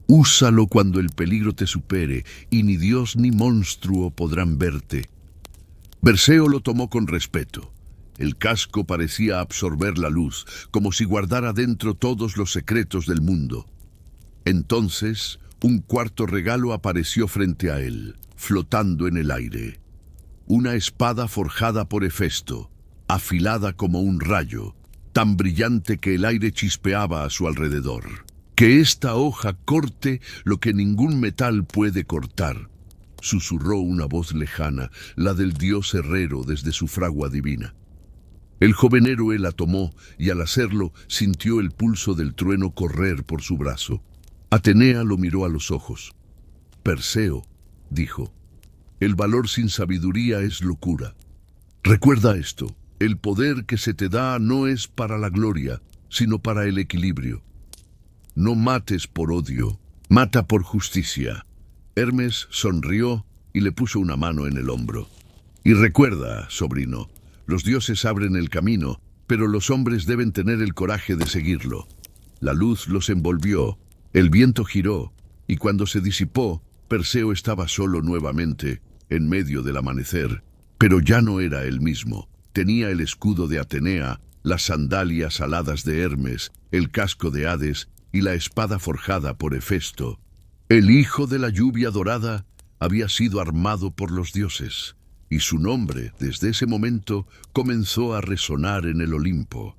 Speaker 1: Úsalo cuando el peligro te supere, y ni Dios ni monstruo podrán verte». Perseo lo tomó con respeto. El casco parecía absorber la luz, como si guardara dentro todos los secretos del mundo. Entonces, un cuarto regalo apareció frente a él, flotando en el aire. Una espada forjada por Hefesto, afilada como un rayo, tan brillante que el aire chispeaba a su alrededor. «Que esta hoja corte lo que ningún metal puede cortar», susurró una voz lejana, la del dios herrero desde su fragua divina. El joven héroe la tomó y al hacerlo sintió el pulso del trueno correr por su brazo. Atenea lo miró a los ojos. «Perseo», dijo, «el valor sin sabiduría es locura. Recuerda esto, el poder que se te da no es para la gloria, sino para el equilibrio. No mates por odio, mata por justicia». Hermes sonrió y le puso una mano en el hombro. «Y recuerda, sobrino, los dioses abren el camino, pero los hombres deben tener el coraje de seguirlo». La luz los envolvió, el viento giró, y cuando se disipó, Perseo estaba solo nuevamente, en medio del amanecer. Pero ya no era el mismo. Tenía el escudo de Atenea, las sandalias aladas de Hermes, el casco de Hades y la espada forjada por Hefesto. El hijo de la lluvia dorada había sido armado por los dioses, y su nombre, desde ese momento, comenzó a resonar en el Olimpo.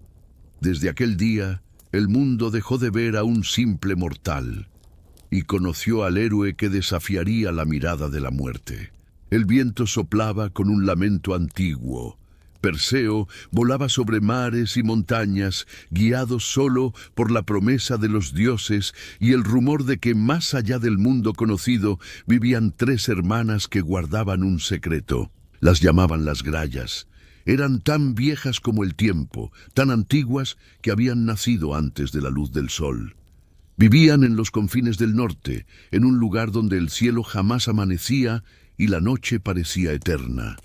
Speaker 1: Desde aquel día, el mundo dejó de ver a un simple mortal, y conoció al héroe que desafiaría la mirada de la muerte. El viento soplaba con un lamento antiguo. Perseo volaba sobre mares y montañas, guiado solo por la promesa de los dioses y el rumor de que más allá del mundo conocido vivían 3 hermanas que guardaban un secreto. Las llamaban las Grayas. Eran tan viejas como el tiempo, tan antiguas que habían nacido antes de la luz del sol. Vivían en los confines del norte, en un lugar donde el cielo jamás amanecía y la noche parecía eterna.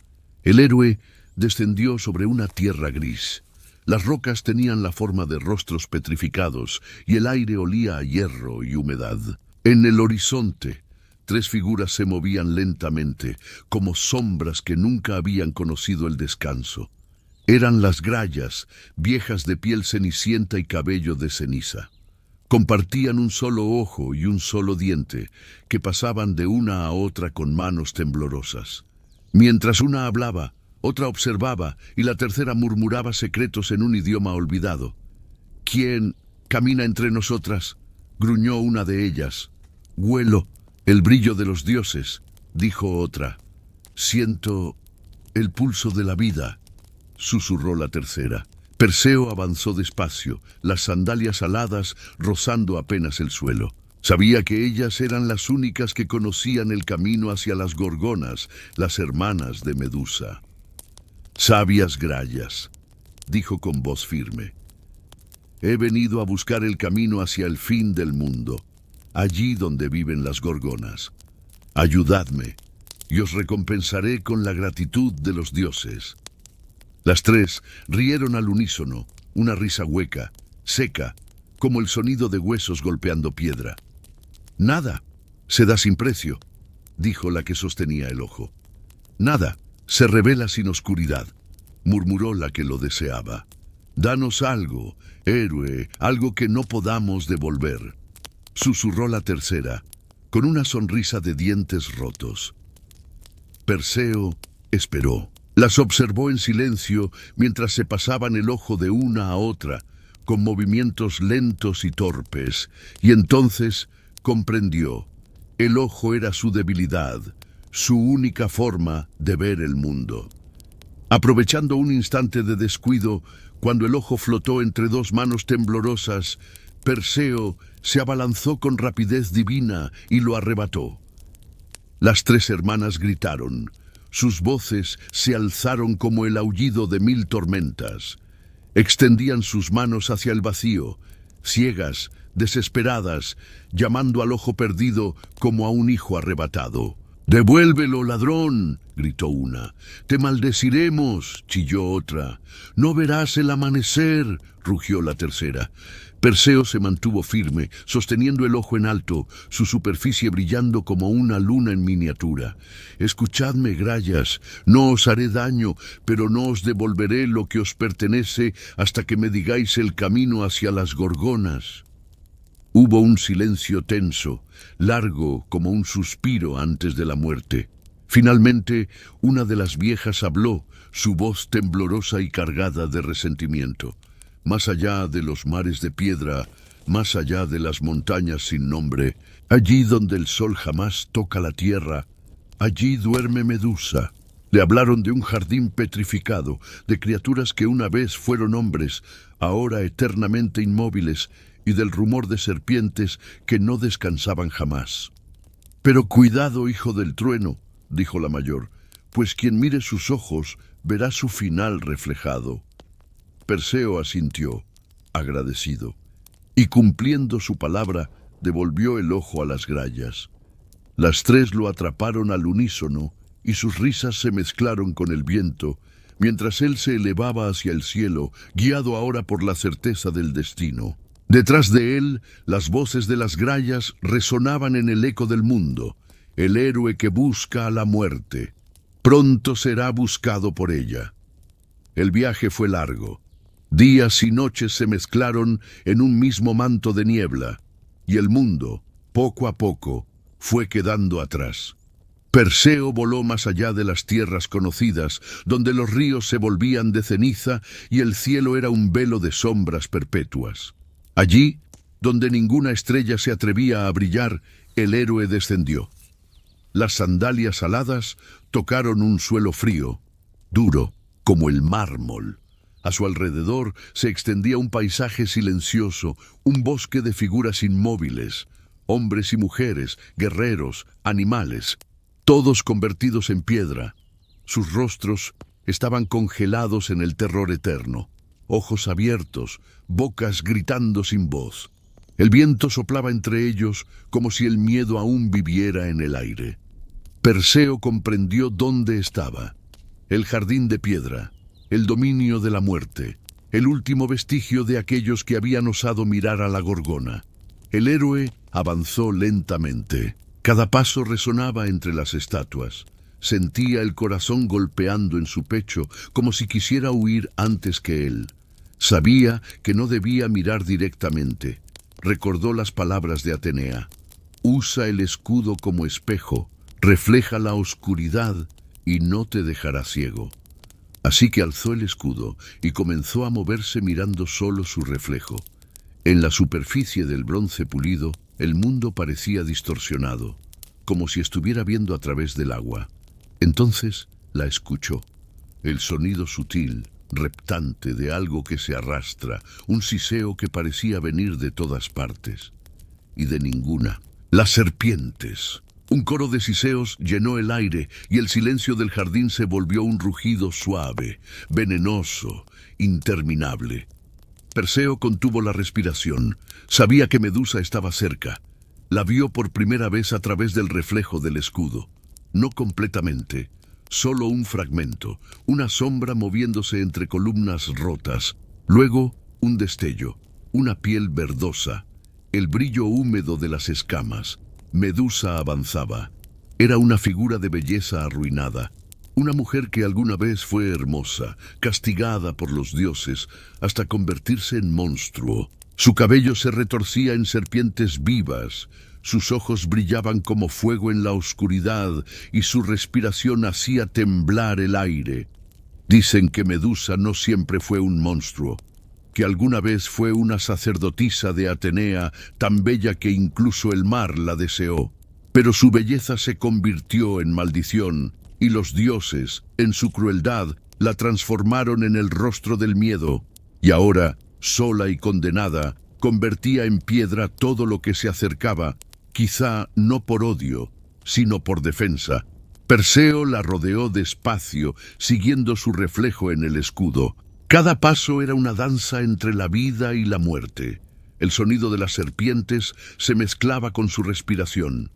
Speaker 1: El héroe descendió sobre una tierra gris. Las rocas tenían la forma de rostros petrificados y el aire olía a hierro y humedad. En el horizonte, 3 figuras se movían lentamente, como sombras que nunca habían conocido el descanso. Eran las Grayas, viejas de piel cenicienta y cabello de ceniza. Compartían un solo ojo y un solo diente, que pasaban de una a otra con manos temblorosas. Mientras una hablaba, otra observaba y la tercera murmuraba secretos en un idioma olvidado. «¿Quién camina entre nosotras?», gruñó una de ellas. «Huelo el brillo de los dioses», dijo otra. «Siento el pulso de la vida», susurró la tercera. Perseo avanzó despacio, las sandalias aladas rozando apenas el suelo. Sabía que ellas eran las únicas que conocían el camino hacia las Gorgonas, las hermanas de Medusa. «Sabias Grayas», dijo con voz firme, «he venido a buscar el camino hacia el fin del mundo, allí donde viven las Gorgonas. Ayudadme, y os recompensaré con la gratitud de los dioses». Las 3 rieron al unísono, una risa hueca, seca, como el sonido de huesos golpeando piedra. «Nada se da sin precio», dijo la que sostenía el ojo. «Nada se revela sin oscuridad», murmuró la que lo deseaba. «Danos algo, héroe, algo que no podamos devolver», susurró la tercera, con una sonrisa de dientes rotos. Perseo esperó. Las observó en silencio mientras se pasaban el ojo de una a otra, con movimientos lentos y torpes, y entonces comprendió. El ojo era su debilidad, su única forma de ver el mundo. Aprovechando un instante de descuido, cuando el ojo flotó entre 2 manos temblorosas, Perseo se abalanzó con rapidez divina y lo arrebató. Las 3 hermanas gritaron. Sus voces se alzaron como el aullido de 1000 tormentas. Extendían sus manos hacia el vacío, ciegas, desesperadas, llamando al ojo perdido como a un hijo arrebatado. «¡Devuélvelo, ladrón!», gritó una. «¡Te maldeciremos!», chilló otra. «¡No verás el amanecer!», rugió la tercera. Perseo se mantuvo firme, sosteniendo el ojo en alto, su superficie brillando como una luna en miniatura. «Escuchadme, Grayas, no os haré daño, pero no os devolveré lo que os pertenece hasta que me digáis el camino hacia las Gorgonas». Hubo un silencio tenso, largo como un suspiro antes de la muerte. Finalmente, una de las viejas habló, su voz temblorosa y cargada de resentimiento. Más allá de los mares de piedra, más allá de las montañas sin nombre, allí donde el sol jamás toca la tierra, allí duerme Medusa. Le hablaron de un jardín petrificado, de criaturas que una vez fueron hombres, ahora eternamente inmóviles, y del rumor de serpientes que no descansaban jamás. «Pero cuidado, hijo del trueno», dijo la mayor, «pues quien mire sus ojos verá su final reflejado». Perseo asintió, agradecido, y cumpliendo su palabra, devolvió el ojo a las grallas. Las tres lo atraparon al unísono, y sus risas se mezclaron con el viento, mientras él se elevaba hacia el cielo, guiado ahora por la certeza del destino. Detrás de él, las voces de las grallas resonaban en el eco del mundo, el héroe que busca a la muerte. Pronto será buscado por ella. El viaje fue largo. Días y noches se mezclaron en un mismo manto de niebla, y el mundo, poco a poco, fue quedando atrás. Perseo voló más allá de las tierras conocidas, donde los ríos se volvían de ceniza y el cielo era un velo de sombras perpetuas. Allí, donde ninguna estrella se atrevía a brillar, el héroe descendió. Las sandalias aladas tocaron un suelo frío, duro como el mármol. A su alrededor se extendía un paisaje silencioso, un bosque de figuras inmóviles, hombres y mujeres, guerreros, animales, todos convertidos en piedra. Sus rostros estaban congelados en el terror eterno, ojos abiertos, bocas gritando sin voz. El viento soplaba entre ellos como si el miedo aún viviera en el aire. Perseo comprendió dónde estaba. El jardín de piedra, el dominio de la muerte, el último vestigio de aquellos que habían osado mirar a la Gorgona. El héroe avanzó lentamente. Cada paso resonaba entre las estatuas. Sentía el corazón golpeando en su pecho, como si quisiera huir antes que él. Sabía que no debía mirar directamente. Recordó las palabras de Atenea. Usa el escudo como espejo, refleja la oscuridad y no te dejará ciego. Así que alzó el escudo y comenzó a moverse mirando solo su reflejo. En la superficie del bronce pulido, el mundo parecía distorsionado, como si estuviera viendo a través del agua. Entonces la escuchó. El sonido sutil, reptante de algo que se arrastra, un siseo que parecía venir de todas partes. Y de ninguna. Las serpientes. Un coro de siseos llenó el aire y el silencio del jardín se volvió un rugido suave, venenoso, interminable. Perseo contuvo la respiración. Sabía que Medusa estaba cerca. La vio por primera vez a través del reflejo del escudo. No completamente, solo un fragmento, una sombra moviéndose entre columnas rotas. Luego, un destello, una piel verdosa, el brillo húmedo de las escamas. Medusa avanzaba. Era una figura de belleza arruinada. Una mujer que alguna vez fue hermosa, castigada por los dioses, hasta convertirse en monstruo. Su cabello se retorcía en serpientes vivas, sus ojos brillaban como fuego en la oscuridad y su respiración hacía temblar el aire. Dicen que Medusa no siempre fue un monstruo, que alguna vez fue una sacerdotisa de Atenea, tan bella que incluso el mar la deseó. Pero su belleza se convirtió en maldición, y los dioses, en su crueldad, la transformaron en el rostro del miedo, y ahora, sola y condenada, convertía en piedra todo lo que se acercaba, quizá no por odio, sino por defensa. Perseo la rodeó despacio, siguiendo su reflejo en el escudo. Cada paso era una danza entre la vida y la muerte. El sonido de las serpientes se mezclaba con su respiración.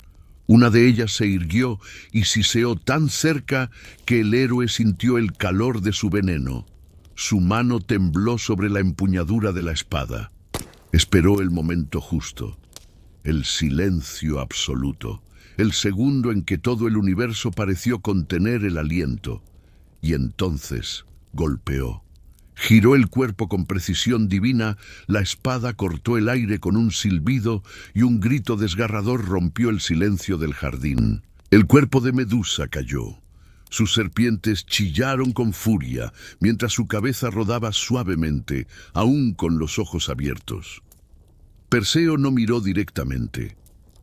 Speaker 1: Una de ellas se irguió y siseó tan cerca que el héroe sintió el calor de su veneno. Su mano tembló sobre la empuñadura de la espada. Esperó el momento justo, el silencio absoluto, el segundo en que todo el universo pareció contener el aliento. Y entonces golpeó. Giró el cuerpo con precisión divina, la espada cortó el aire con un silbido y un grito desgarrador rompió el silencio del jardín. El cuerpo de Medusa cayó. Sus serpientes chillaron con furia, mientras su cabeza rodaba suavemente, aún con los ojos abiertos. Perseo no miró directamente.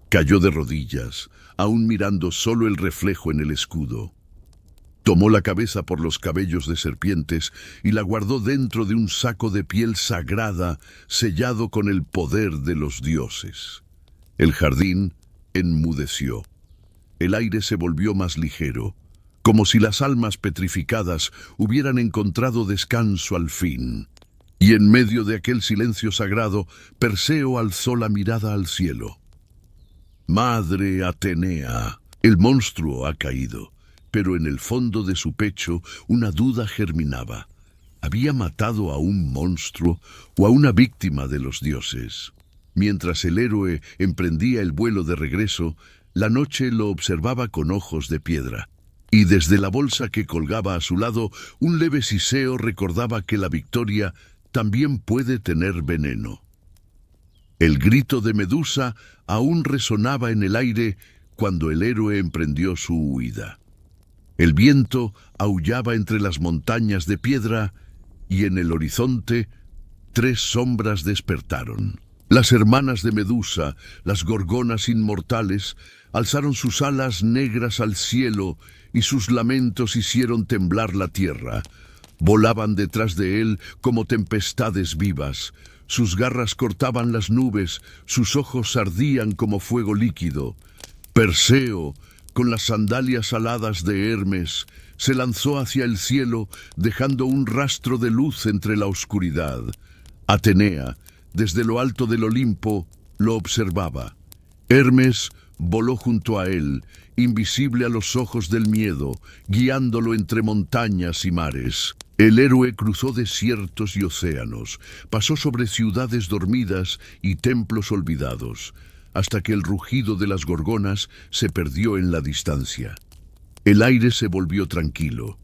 Speaker 1: Cayó de rodillas, aún mirando solo el reflejo en el escudo. Tomó la cabeza por los cabellos de serpientes y la guardó dentro de un saco de piel sagrada sellado con el poder de los dioses. El jardín enmudeció. El aire se volvió más ligero, como si las almas petrificadas hubieran encontrado descanso al fin. Y en medio de aquel silencio sagrado, Perseo alzó la mirada al cielo. «Madre Atenea, el monstruo ha caído». Pero en el fondo de su pecho una duda germinaba. ¿Había matado a un monstruo o a una víctima de los dioses? Mientras el héroe emprendía el vuelo de regreso, la noche lo observaba con ojos de piedra. Y desde la bolsa que colgaba a su lado, un leve siseo recordaba que la victoria también puede tener veneno. El grito de Medusa aún resonaba en el aire cuando el héroe emprendió su huida. El viento aullaba entre las montañas de piedra y en el horizonte 3 sombras despertaron. Las hermanas de Medusa, las gorgonas inmortales, alzaron sus alas negras al cielo y sus lamentos hicieron temblar la tierra. Volaban detrás de él como tempestades vivas. Sus garras cortaban las nubes, sus ojos ardían como fuego líquido. Perseo, con las sandalias aladas de Hermes, se lanzó hacia el cielo, dejando un rastro de luz entre la oscuridad. Atenea, desde lo alto del Olimpo, lo observaba. Hermes voló junto a él, invisible a los ojos del miedo, guiándolo entre montañas y mares. El héroe cruzó desiertos y océanos, pasó sobre ciudades dormidas y templos olvidados, hasta que el rugido de las gorgonas se perdió en la distancia. El aire se volvió tranquilo.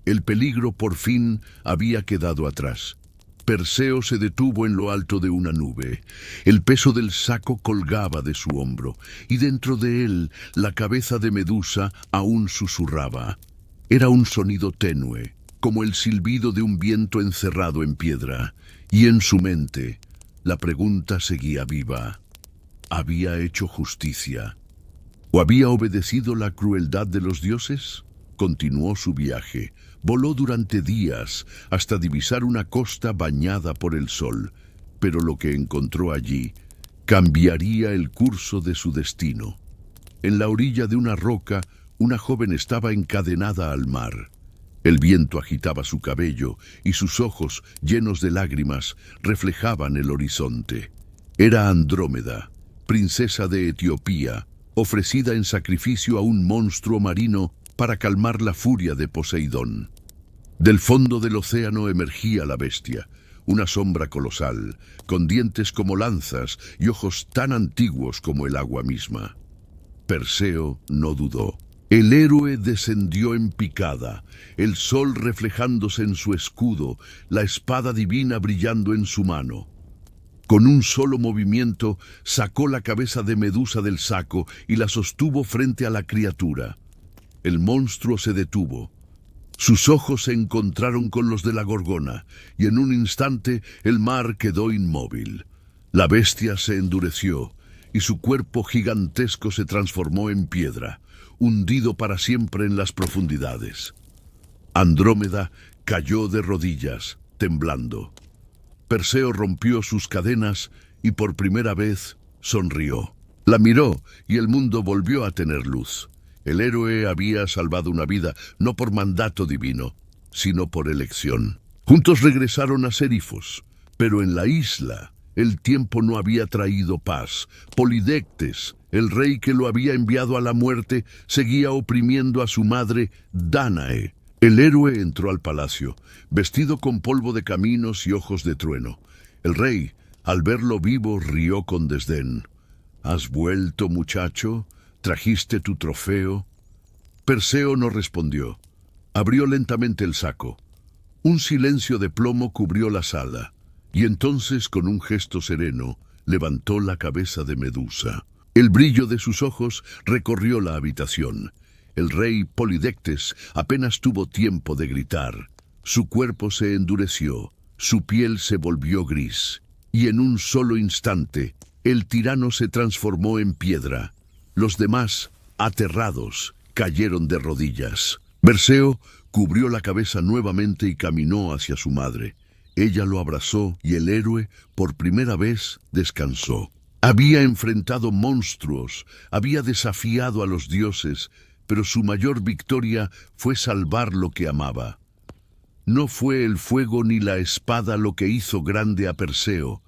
Speaker 1: El peligro por fin había quedado atrás. Perseo se detuvo en lo alto de una nube. El peso del saco colgaba de su hombro, y dentro de él la cabeza de Medusa aún susurraba. Era un sonido tenue, como el silbido de un viento encerrado en piedra, y en su mente la pregunta seguía viva. ¿Había hecho justicia? ¿O había obedecido la crueldad de los dioses? Continuó su viaje. Voló durante días hasta divisar una costa bañada por el sol, pero lo que encontró allí cambiaría el curso de su destino. En la orilla de una roca, una joven estaba encadenada al mar. El viento agitaba su cabello y sus ojos, llenos de lágrimas, reflejaban el horizonte. Era Andrómeda, princesa de Etiopía, ofrecida en sacrificio a un monstruo marino para calmar la furia de Poseidón. Del fondo del océano emergía la bestia, una sombra colosal, con dientes como lanzas y ojos tan antiguos como el agua misma. Perseo no dudó. El héroe descendió en picada, el sol reflejándose en su escudo, la espada divina brillando en su mano. Con un solo movimiento sacó la cabeza de Medusa del saco y la sostuvo frente a la criatura. El monstruo se detuvo. Sus ojos se encontraron con los de la gorgona, y en un instante el mar quedó inmóvil. La bestia se endureció, y su cuerpo gigantesco se transformó en piedra, hundido para siempre en las profundidades. Andrómeda cayó de rodillas, temblando. Perseo rompió sus cadenas y por primera vez sonrió. La miró y el mundo volvió a tener luz. El héroe había salvado una vida, no por mandato divino, sino por elección. Juntos regresaron a Serifos, pero en la isla el tiempo no había traído paz. Polidectes, el rey que lo había enviado a la muerte, seguía oprimiendo a su madre, Dánae. El héroe entró al palacio, vestido con polvo de caminos y ojos de trueno. El rey, al verlo vivo, rió con desdén. ¿Has vuelto, muchacho? ¿Trajiste tu trofeo? Perseo no respondió. Abrió lentamente el saco. Un silencio de plomo cubrió la sala, y entonces, con un gesto sereno, levantó la cabeza de Medusa. El brillo de sus ojos recorrió la habitación. El rey Polidectes apenas tuvo tiempo de gritar. Su cuerpo se endureció, su piel se volvió gris, y en un solo instante, el tirano se transformó en piedra. Los demás, aterrados, cayeron de rodillas. Perseo cubrió la cabeza nuevamente y caminó hacia su madre. Ella lo abrazó y el héroe, por primera vez, descansó. Había enfrentado monstruos, había desafiado a los dioses, pero su mayor victoria fue salvar lo que amaba. No fue el fuego ni la espada lo que hizo grande a Perseo,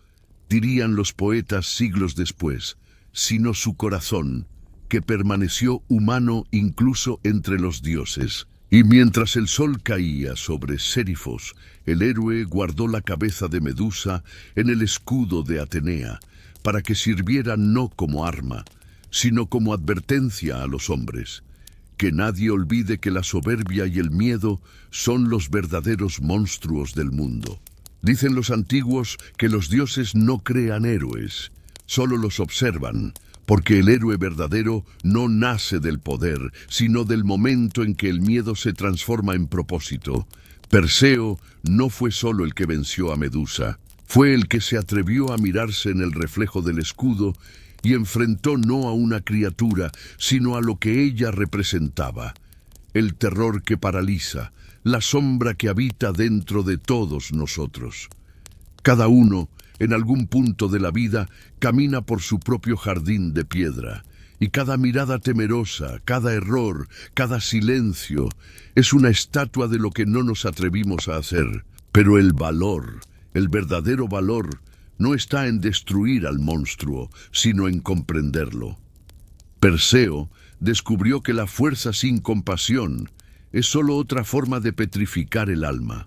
Speaker 1: dirían los poetas siglos después, sino su corazón, que permaneció humano incluso entre los dioses. Y mientras el sol caía sobre Sérifos, el héroe guardó la cabeza de Medusa en el escudo de Atenea, para que sirviera no como arma, sino como advertencia a los hombres. Que nadie olvide que la soberbia y el miedo son los verdaderos monstruos del mundo. Dicen los antiguos que los dioses no crean héroes, solo los observan, porque el héroe verdadero no nace del poder, sino del momento en que el miedo se transforma en propósito. Perseo no fue solo el que venció a Medusa, fue el que se atrevió a mirarse en el reflejo del escudo y enfrentó no a una criatura, sino a lo que ella representaba, el terror que paraliza, la sombra que habita dentro de todos nosotros. Cada uno, en algún punto de la vida, camina por su propio jardín de piedra, y cada mirada temerosa, cada error, cada silencio, es una estatua de lo que no nos atrevimos a hacer. Pero el valor, el verdadero valor, no está en destruir al monstruo, sino en comprenderlo. Perseo descubrió que la fuerza sin compasión es solo otra forma de petrificar el alma,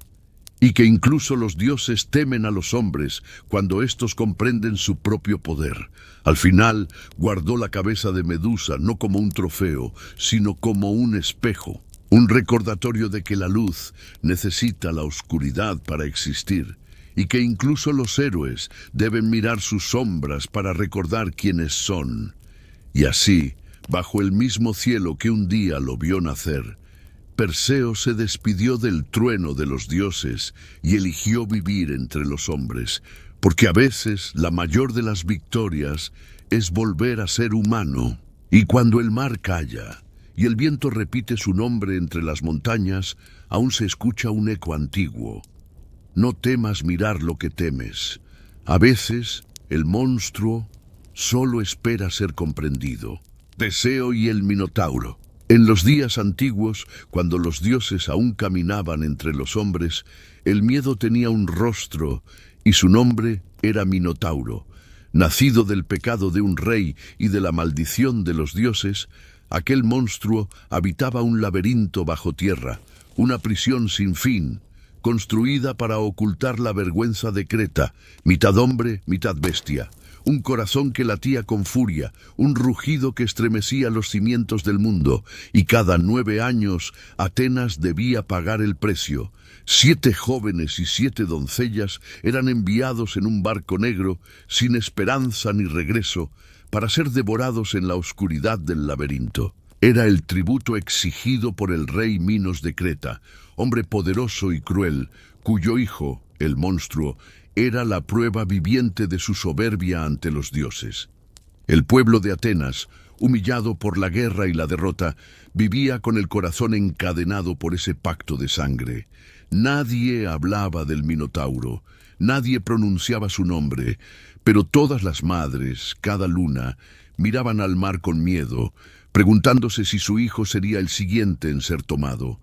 Speaker 1: y que incluso los dioses temen a los hombres cuando éstos comprenden su propio poder. Al final, guardó la cabeza de Medusa no como un trofeo, sino como un espejo, un recordatorio de que la luz necesita la oscuridad para existir, y que incluso los héroes deben mirar sus sombras para recordar quiénes son. Y así, bajo el mismo cielo que un día lo vio nacer, Perseo se despidió del trueno de los dioses y eligió vivir entre los hombres, porque a veces la mayor de las victorias es volver a ser humano. Y cuando el mar calla y el viento repite su nombre entre las montañas, aún se escucha un eco antiguo. No temas mirar lo que temes. A veces, el monstruo solo espera ser comprendido. Teseo y el Minotauro. En los días antiguos, cuando los dioses aún caminaban entre los hombres, el miedo tenía un rostro y su nombre era Minotauro. Nacido del pecado de un rey y de la maldición de los dioses, aquel monstruo habitaba un laberinto bajo tierra, una prisión sin fin, construida para ocultar la vergüenza de Creta, mitad hombre, mitad bestia. Un corazón que latía con furia, un rugido que estremecía los cimientos del mundo, y cada 9 años Atenas debía pagar el precio. 7 jóvenes y 7 doncellas eran enviados en un barco negro, sin esperanza ni regreso, para ser devorados en la oscuridad del laberinto. Era el tributo exigido por el rey Minos de Creta, hombre poderoso y cruel, cuyo hijo, el monstruo, era la prueba viviente de su soberbia ante los dioses. El pueblo de Atenas, humillado por la guerra y la derrota, vivía con el corazón encadenado por ese pacto de sangre. Nadie hablaba del Minotauro, nadie pronunciaba su nombre, pero todas las madres, cada luna, miraban al mar con miedo, preguntándose si su hijo sería el siguiente en ser tomado.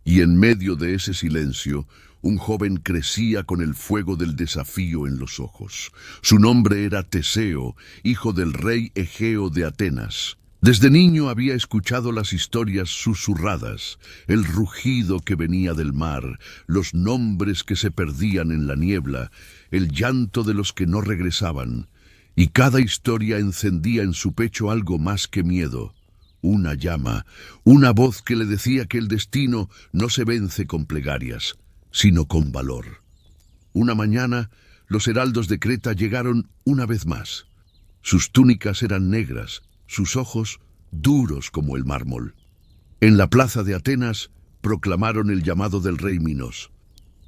Speaker 1: Y en medio de ese silencio, un joven crecía con el fuego del desafío en los ojos. Su nombre era Teseo, hijo del rey Egeo de Atenas. Desde niño había escuchado las historias susurradas, el rugido que venía del mar, los nombres que se perdían en la niebla, el llanto de los que no regresaban, y cada historia encendía en su pecho algo más que miedo. Una llama, una voz que le decía que el destino no se vence con plegarias, sino con valor. Una mañana, los heraldos de Creta llegaron una vez más. Sus túnicas eran negras, sus ojos duros como el mármol. En la plaza de Atenas proclamaron el llamado del rey Minos.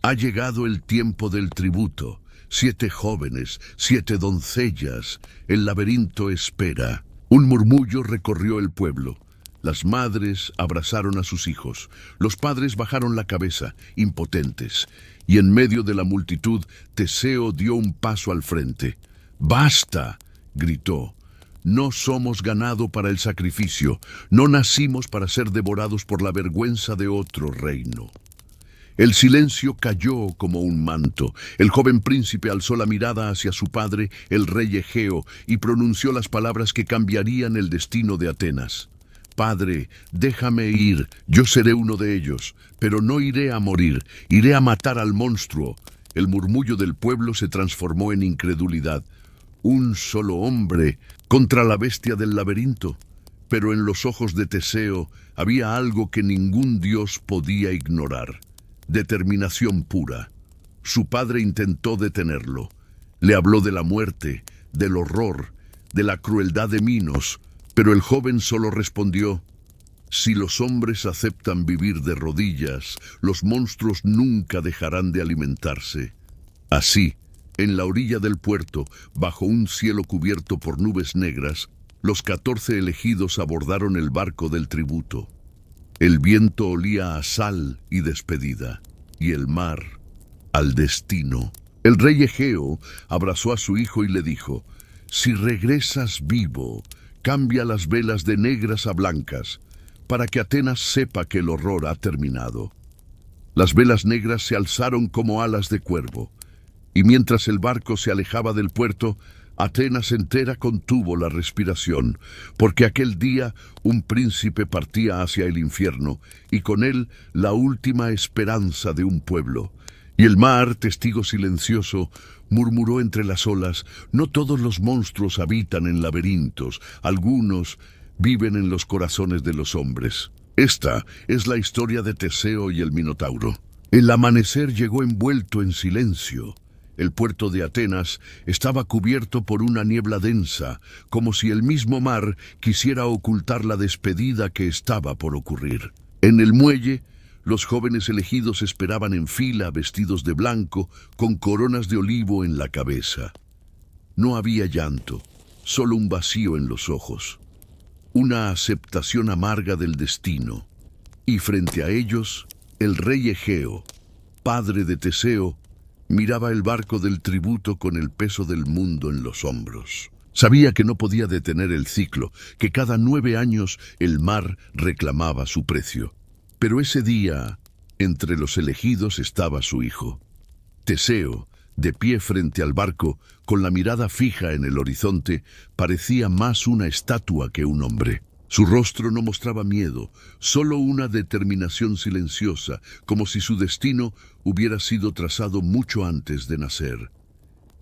Speaker 1: Ha llegado el tiempo del tributo. 7 jóvenes, 7 doncellas, el laberinto espera. Un murmullo recorrió el pueblo. Las madres abrazaron a sus hijos. Los padres bajaron la cabeza, impotentes. Y en medio de la multitud, Teseo dio un paso al frente. ¡Basta!, gritó. No somos ganado para el sacrificio. No nacimos para ser devorados por la vergüenza de otro reino. El silencio cayó como un manto. El joven príncipe alzó la mirada hacia su padre, el rey Egeo, y pronunció las palabras que cambiarían el destino de Atenas. Padre, déjame ir, yo seré uno de ellos, pero no iré a morir, iré a matar al monstruo. El murmullo del pueblo se transformó en incredulidad. Un solo hombre contra la bestia del laberinto. Pero en los ojos de Teseo había algo que ningún dios podía ignorar. Determinación pura. Su padre intentó detenerlo. Le habló de la muerte, del horror, de la crueldad de Minos, pero el joven solo respondió: si los hombres aceptan vivir de rodillas, los monstruos nunca dejarán de alimentarse. Así, en la orilla del puerto, bajo un cielo cubierto por nubes negras, los 14 elegidos abordaron el barco del tributo. El viento olía a sal y despedida, y el mar al destino. El rey Egeo abrazó a su hijo y le dijo: si regresas vivo, cambia las velas de negras a blancas, para que Atenas sepa que el horror ha terminado. Las velas negras se alzaron como alas de cuervo, y mientras el barco se alejaba del puerto, Atenas entera contuvo la respiración, porque aquel día un príncipe partía hacia el infierno, y con él la última esperanza de un pueblo. Y el mar, testigo silencioso, murmuró entre las olas: no todos los monstruos habitan en laberintos, algunos viven en los corazones de los hombres. Esta es la historia de Teseo y el Minotauro. El amanecer llegó envuelto en silencio. El puerto de Atenas estaba cubierto por una niebla densa, como si el mismo mar quisiera ocultar la despedida que estaba por ocurrir. En el muelle, los jóvenes elegidos esperaban en fila, vestidos de blanco, con coronas de olivo en la cabeza. No había llanto, solo un vacío en los ojos, una aceptación amarga del destino. Y frente a ellos, el rey Egeo, padre de Teseo, miraba el barco del tributo con el peso del mundo en los hombros. Sabía que no podía detener el ciclo, que cada 9 años el mar reclamaba su precio. Pero ese día, entre los elegidos estaba su hijo. Teseo, de pie frente al barco, con la mirada fija en el horizonte, parecía más una estatua que un hombre. Su rostro no mostraba miedo, solo una determinación silenciosa, como si su destino hubiera sido trazado mucho antes de nacer.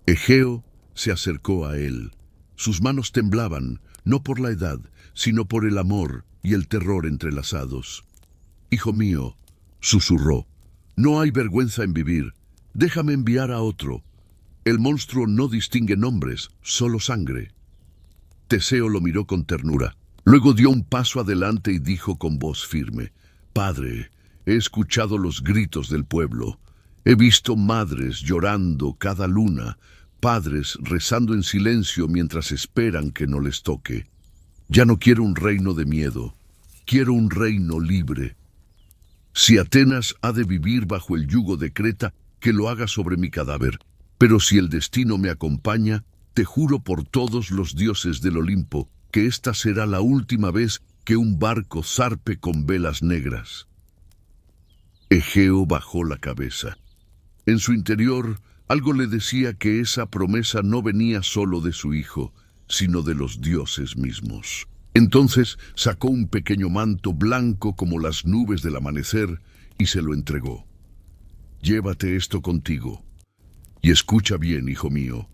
Speaker 1: Egeo se acercó a él. Sus manos temblaban, no por la edad, sino por el amor y el terror entrelazados. «Hijo mío», susurró, «no hay vergüenza en vivir. Déjame enviar a otro. El monstruo no distingue nombres, solo sangre». Teseo lo miró con ternura. Luego dio un paso adelante y dijo con voz firme: «Padre, he escuchado los gritos del pueblo. He visto madres llorando cada luna, padres rezando en silencio mientras esperan que no les toque. Ya no quiero un reino de miedo, quiero un reino libre. Si Atenas ha de vivir bajo el yugo de Creta, que lo haga sobre mi cadáver. Pero si el destino me acompaña, te juro por todos los dioses del Olimpo que esta será la última vez que un barco zarpe con velas negras». Egeo bajó la cabeza. En su interior, algo le decía que esa promesa no venía solo de su hijo, sino de los dioses mismos. Entonces sacó un pequeño manto blanco como las nubes del amanecer y se lo entregó. «Llévate esto contigo. Y escucha bien, hijo mío.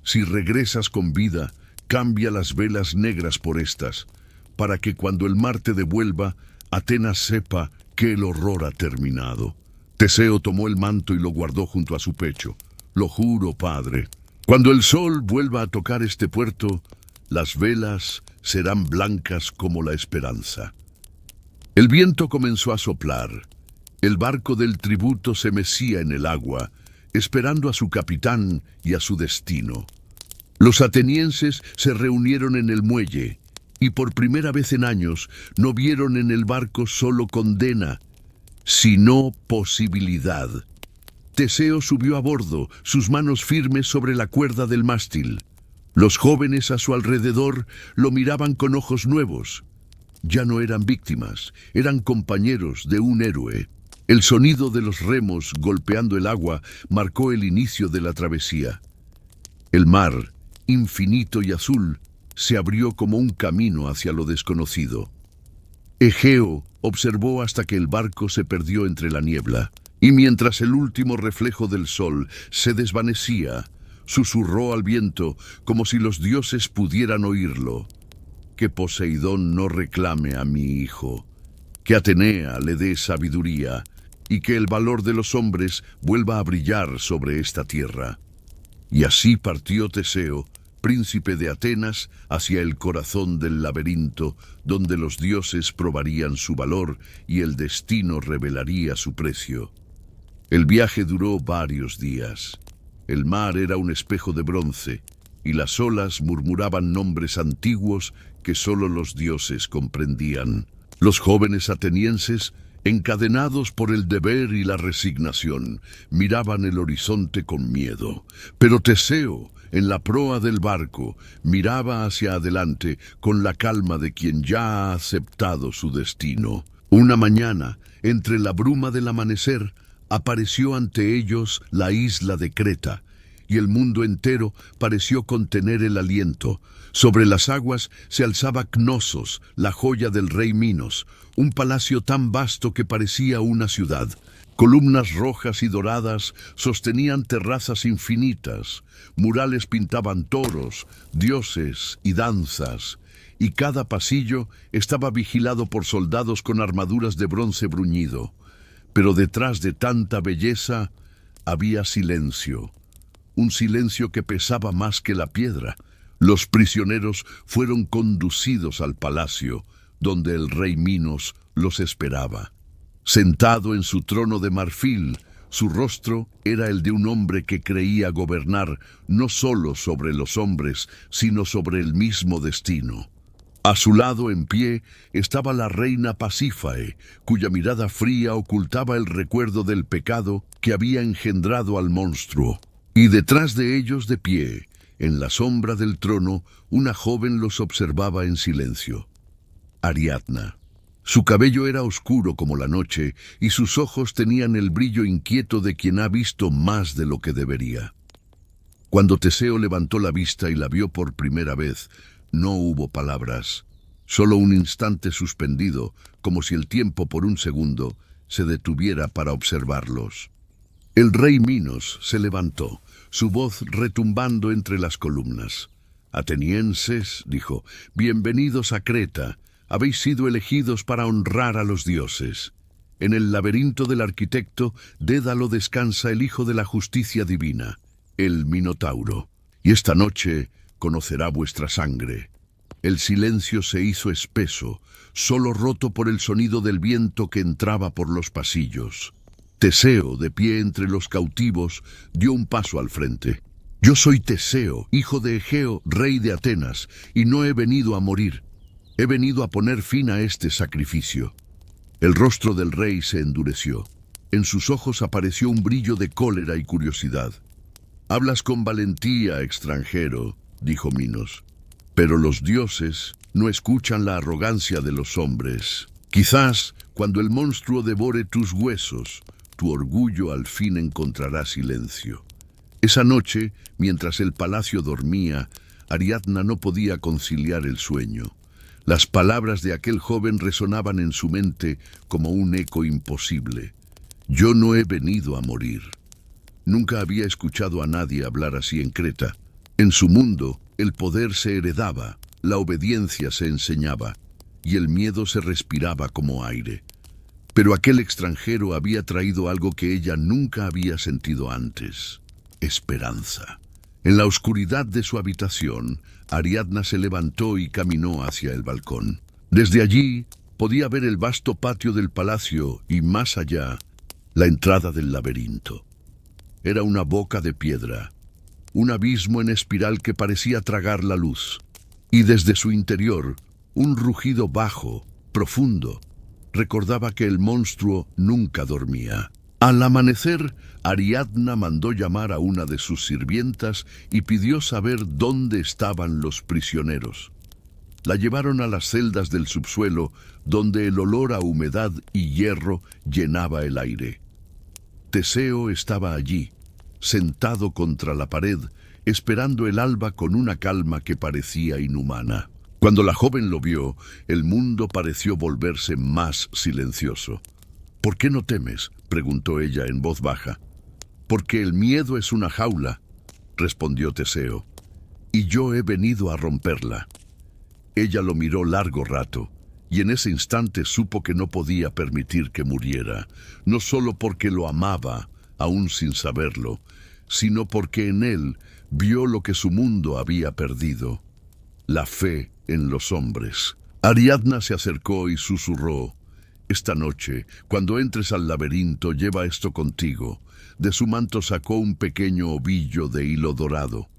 Speaker 1: Si regresas con vida, cambia las velas negras por estas, para que cuando el mar te devuelva, Atenas sepa que el horror ha terminado. Teseo tomó el manto y lo guardó junto a su pecho. Lo juro, padre. Cuando el sol vuelva a tocar este puerto, las velas serán blancas como la esperanza. El viento comenzó a soplar. El barco del tributo se mecía en el agua, esperando a su capitán y a su destino. Los atenienses se reunieron en el muelle, y por primera vez en años no vieron en el barco solo condena, sino posibilidad. Teseo subió a bordo, sus manos firmes sobre la cuerda del mástil. Los jóvenes a su alrededor lo miraban con ojos nuevos. Ya no eran víctimas, eran compañeros de un héroe. El sonido de los remos golpeando el agua marcó el inicio de la travesía. El mar, infinito y azul, se abrió como un camino hacia lo desconocido. Egeo observó hasta que el barco se perdió entre la niebla, y mientras el último reflejo del sol se desvanecía, susurró al viento como si los dioses pudieran oírlo. Que Poseidón no reclame a mi hijo, que Atenea le dé sabiduría, y que el valor de los hombres vuelva a brillar sobre esta tierra. Y así partió Teseo, príncipe de Atenas, hacia el corazón del laberinto, donde los dioses probarían su valor y el destino revelaría su precio. El viaje duró varios días. El mar era un espejo de bronce, y las olas murmuraban nombres antiguos que solo los dioses comprendían. Los jóvenes atenienses, encadenados por el deber y la resignación, miraban el horizonte con miedo. Pero Teseo, en la proa del barco, miraba hacia adelante con la calma de quien ya ha aceptado su destino. Una mañana, entre la bruma del amanecer, apareció ante ellos la isla de Creta, y el mundo entero pareció contener el aliento. Sobre las aguas se alzaba Cnosos, la joya del rey Minos, un palacio tan vasto que parecía una ciudad. Columnas rojas y doradas sostenían terrazas infinitas, murales pintaban toros, dioses y danzas, y cada pasillo estaba vigilado por soldados con armaduras de bronce bruñido. Pero detrás de tanta belleza había silencio, un silencio que pesaba más que la piedra. Los prisioneros fueron conducidos al palacio, donde el rey Minos los esperaba. Sentado en su trono de marfil, su rostro era el de un hombre que creía gobernar no solo sobre los hombres, sino sobre el mismo destino. A su lado, en pie, estaba la reina Pasífae, cuya mirada fría ocultaba el recuerdo del pecado que había engendrado al monstruo. Y detrás de ellos, de pie, en la sombra del trono, una joven los observaba en silencio. Ariadna. Su cabello era oscuro como la noche, y sus ojos tenían el brillo inquieto de quien ha visto más de lo que debería. Cuando Teseo levantó la vista y la vio por primera vez, no hubo palabras, solo un instante suspendido, como si el tiempo por un segundo se detuviera para observarlos. El rey Minos se levantó, su voz retumbando entre las columnas. «Atenienses», dijo, «bienvenidos a Creta. Habéis sido elegidos para honrar a los dioses. En el laberinto del arquitecto, Dédalo descansa el hijo de la justicia divina, el Minotauro. Y esta noche conocerá vuestra sangre». El silencio se hizo espeso, solo roto por el sonido del viento que entraba por los pasillos. Teseo, de pie entre los cautivos, dio un paso al frente. «Yo soy Teseo, hijo de Egeo, rey de Atenas, y no he venido a morir. He venido a poner fin a este sacrificio». El rostro del rey se endureció. En sus ojos apareció un brillo de cólera y curiosidad. «Hablas con valentía, extranjero», dijo Minos. «Pero los dioses no escuchan la arrogancia de los hombres. Quizás, cuando el monstruo devore tus huesos, tu orgullo al fin encontrará silencio». Esa noche, mientras el palacio dormía, Ariadna no podía conciliar el sueño. Las palabras de aquel joven resonaban en su mente como un eco imposible. «Yo no he venido a morir». Nunca había escuchado a nadie hablar así en Creta. En su mundo, el poder se heredaba, la obediencia se enseñaba, y el miedo se respiraba como aire. Pero aquel extranjero había traído algo que ella nunca había sentido antes: esperanza. En la oscuridad de su habitación, Ariadna se levantó y caminó hacia el balcón. Desde allí podía ver el vasto patio del palacio y, más allá, la entrada del laberinto. Era una boca de piedra, un abismo en espiral que parecía tragar la luz, y desde su interior, un rugido bajo, profundo, recordaba que el monstruo nunca dormía. Al amanecer, Ariadna mandó llamar a una de sus sirvientas y pidió saber dónde estaban los prisioneros. La llevaron a las celdas del subsuelo, donde el olor a humedad y hierro llenaba el aire. Teseo estaba allí, sentado contra la pared, esperando el alba con una calma que parecía inhumana. Cuando la joven lo vio, el mundo pareció volverse más silencioso. «¿Por qué no temes?», preguntó ella en voz baja. «Porque el miedo es una jaula», respondió Teseo, «y yo he venido a romperla». Ella lo miró largo rato, y en ese instante supo que no podía permitir que muriera, no solo porque lo amaba, aún sin saberlo, sino porque en él vio lo que su mundo había perdido: la fe en los hombres. Ariadna se acercó y susurró: «Esta noche, cuando entres al laberinto, lleva esto contigo». De su manto sacó un pequeño ovillo de hilo dorado.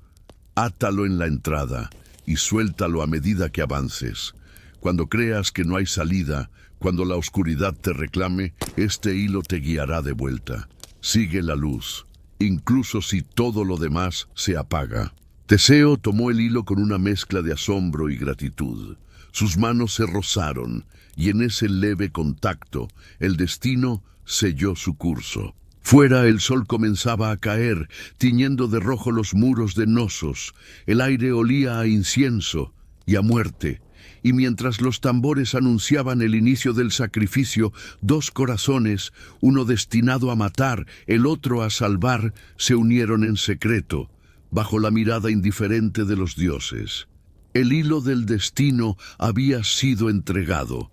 Speaker 1: «Átalo en la entrada y suéltalo a medida que avances. Cuando creas que no hay salida, cuando la oscuridad te reclame, este hilo te guiará de vuelta. Sigue la luz, incluso si todo lo demás se apaga». Teseo tomó el hilo con una mezcla de asombro y gratitud. Sus manos se rozaron, y en ese leve contacto, el destino selló su curso. Fuera el sol comenzaba a caer, tiñendo de rojo los muros de Nosos. El aire olía a incienso y a muerte, y mientras los tambores anunciaban el inicio del sacrificio, dos corazones, uno destinado a matar, el otro a salvar, se unieron en secreto, bajo la mirada indiferente de los dioses. El hilo del destino había sido entregado,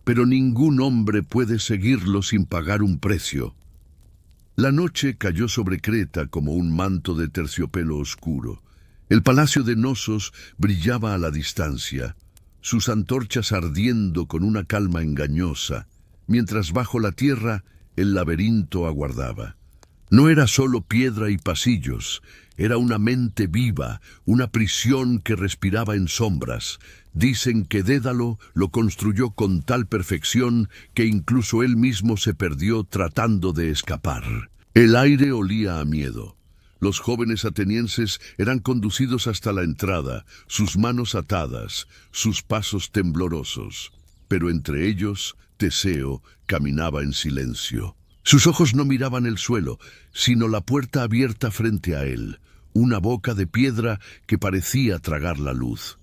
Speaker 1: pero ningún hombre puede seguirlo sin pagar un precio. La noche cayó sobre Creta como un manto de terciopelo oscuro. El palacio de Nosos brillaba a la distancia, sus antorchas ardiendo con una calma engañosa, mientras bajo la tierra el laberinto aguardaba. No era solo piedra y pasillos, era una mente viva, una prisión que respiraba en sombras. Dicen que Dédalo lo construyó con tal perfección que incluso él mismo se perdió tratando de escapar. El aire olía a miedo. Los jóvenes atenienses eran conducidos hasta la entrada, sus manos atadas, sus pasos temblorosos. Pero entre ellos, Teseo caminaba en silencio. Sus ojos no miraban el suelo, sino la puerta abierta frente a él, una boca de piedra que parecía tragar la luz.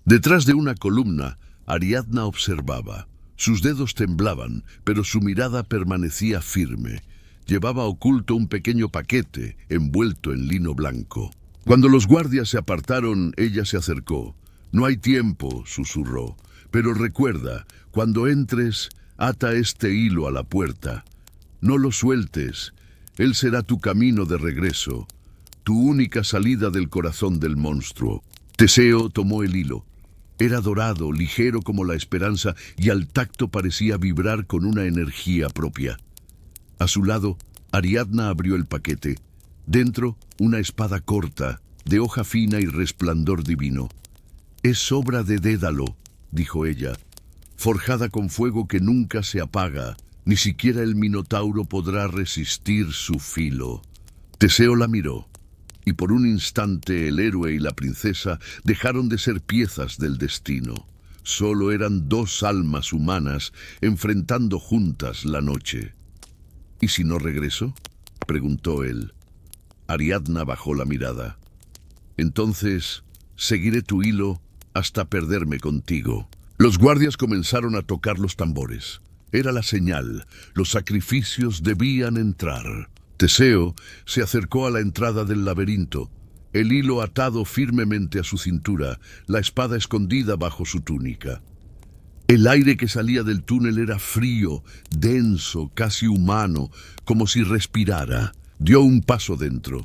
Speaker 1: Detrás de una columna, Ariadna observaba. Sus dedos temblaban, pero su mirada permanecía firme. Llevaba oculto un pequeño paquete envuelto en lino blanco. Cuando los guardias se apartaron, ella se acercó. «No hay tiempo», susurró, «pero recuerda, cuando entres, ata este hilo a la puerta. No lo sueltes, él será tu camino de regreso, tu única salida del corazón del monstruo». Teseo tomó el hilo. Era dorado, ligero como la esperanza, y al tacto parecía vibrar con una energía propia. A su lado, Ariadna abrió el paquete. Dentro, una espada corta, de hoja fina y resplandor divino. «Es obra de Dédalo», dijo ella, «forjada con fuego que nunca se apaga. Ni siquiera el Minotauro podrá resistir su filo». Teseo la miró, y por un instante el héroe y la princesa dejaron de ser piezas del destino. Solo eran dos almas humanas enfrentando juntas la noche. «¿Y si no regreso?», preguntó él. Ariadna bajó la mirada. «Entonces, seguiré tu hilo hasta perderme contigo». Los guardias comenzaron a tocar los tambores. Era la señal, los sacrificios debían entrar. Teseo se acercó a la entrada del laberinto, el hilo atado firmemente a su cintura, la espada escondida bajo su túnica. El aire que salía del túnel era frío, denso, casi humano, como si respirara. Dio un paso dentro.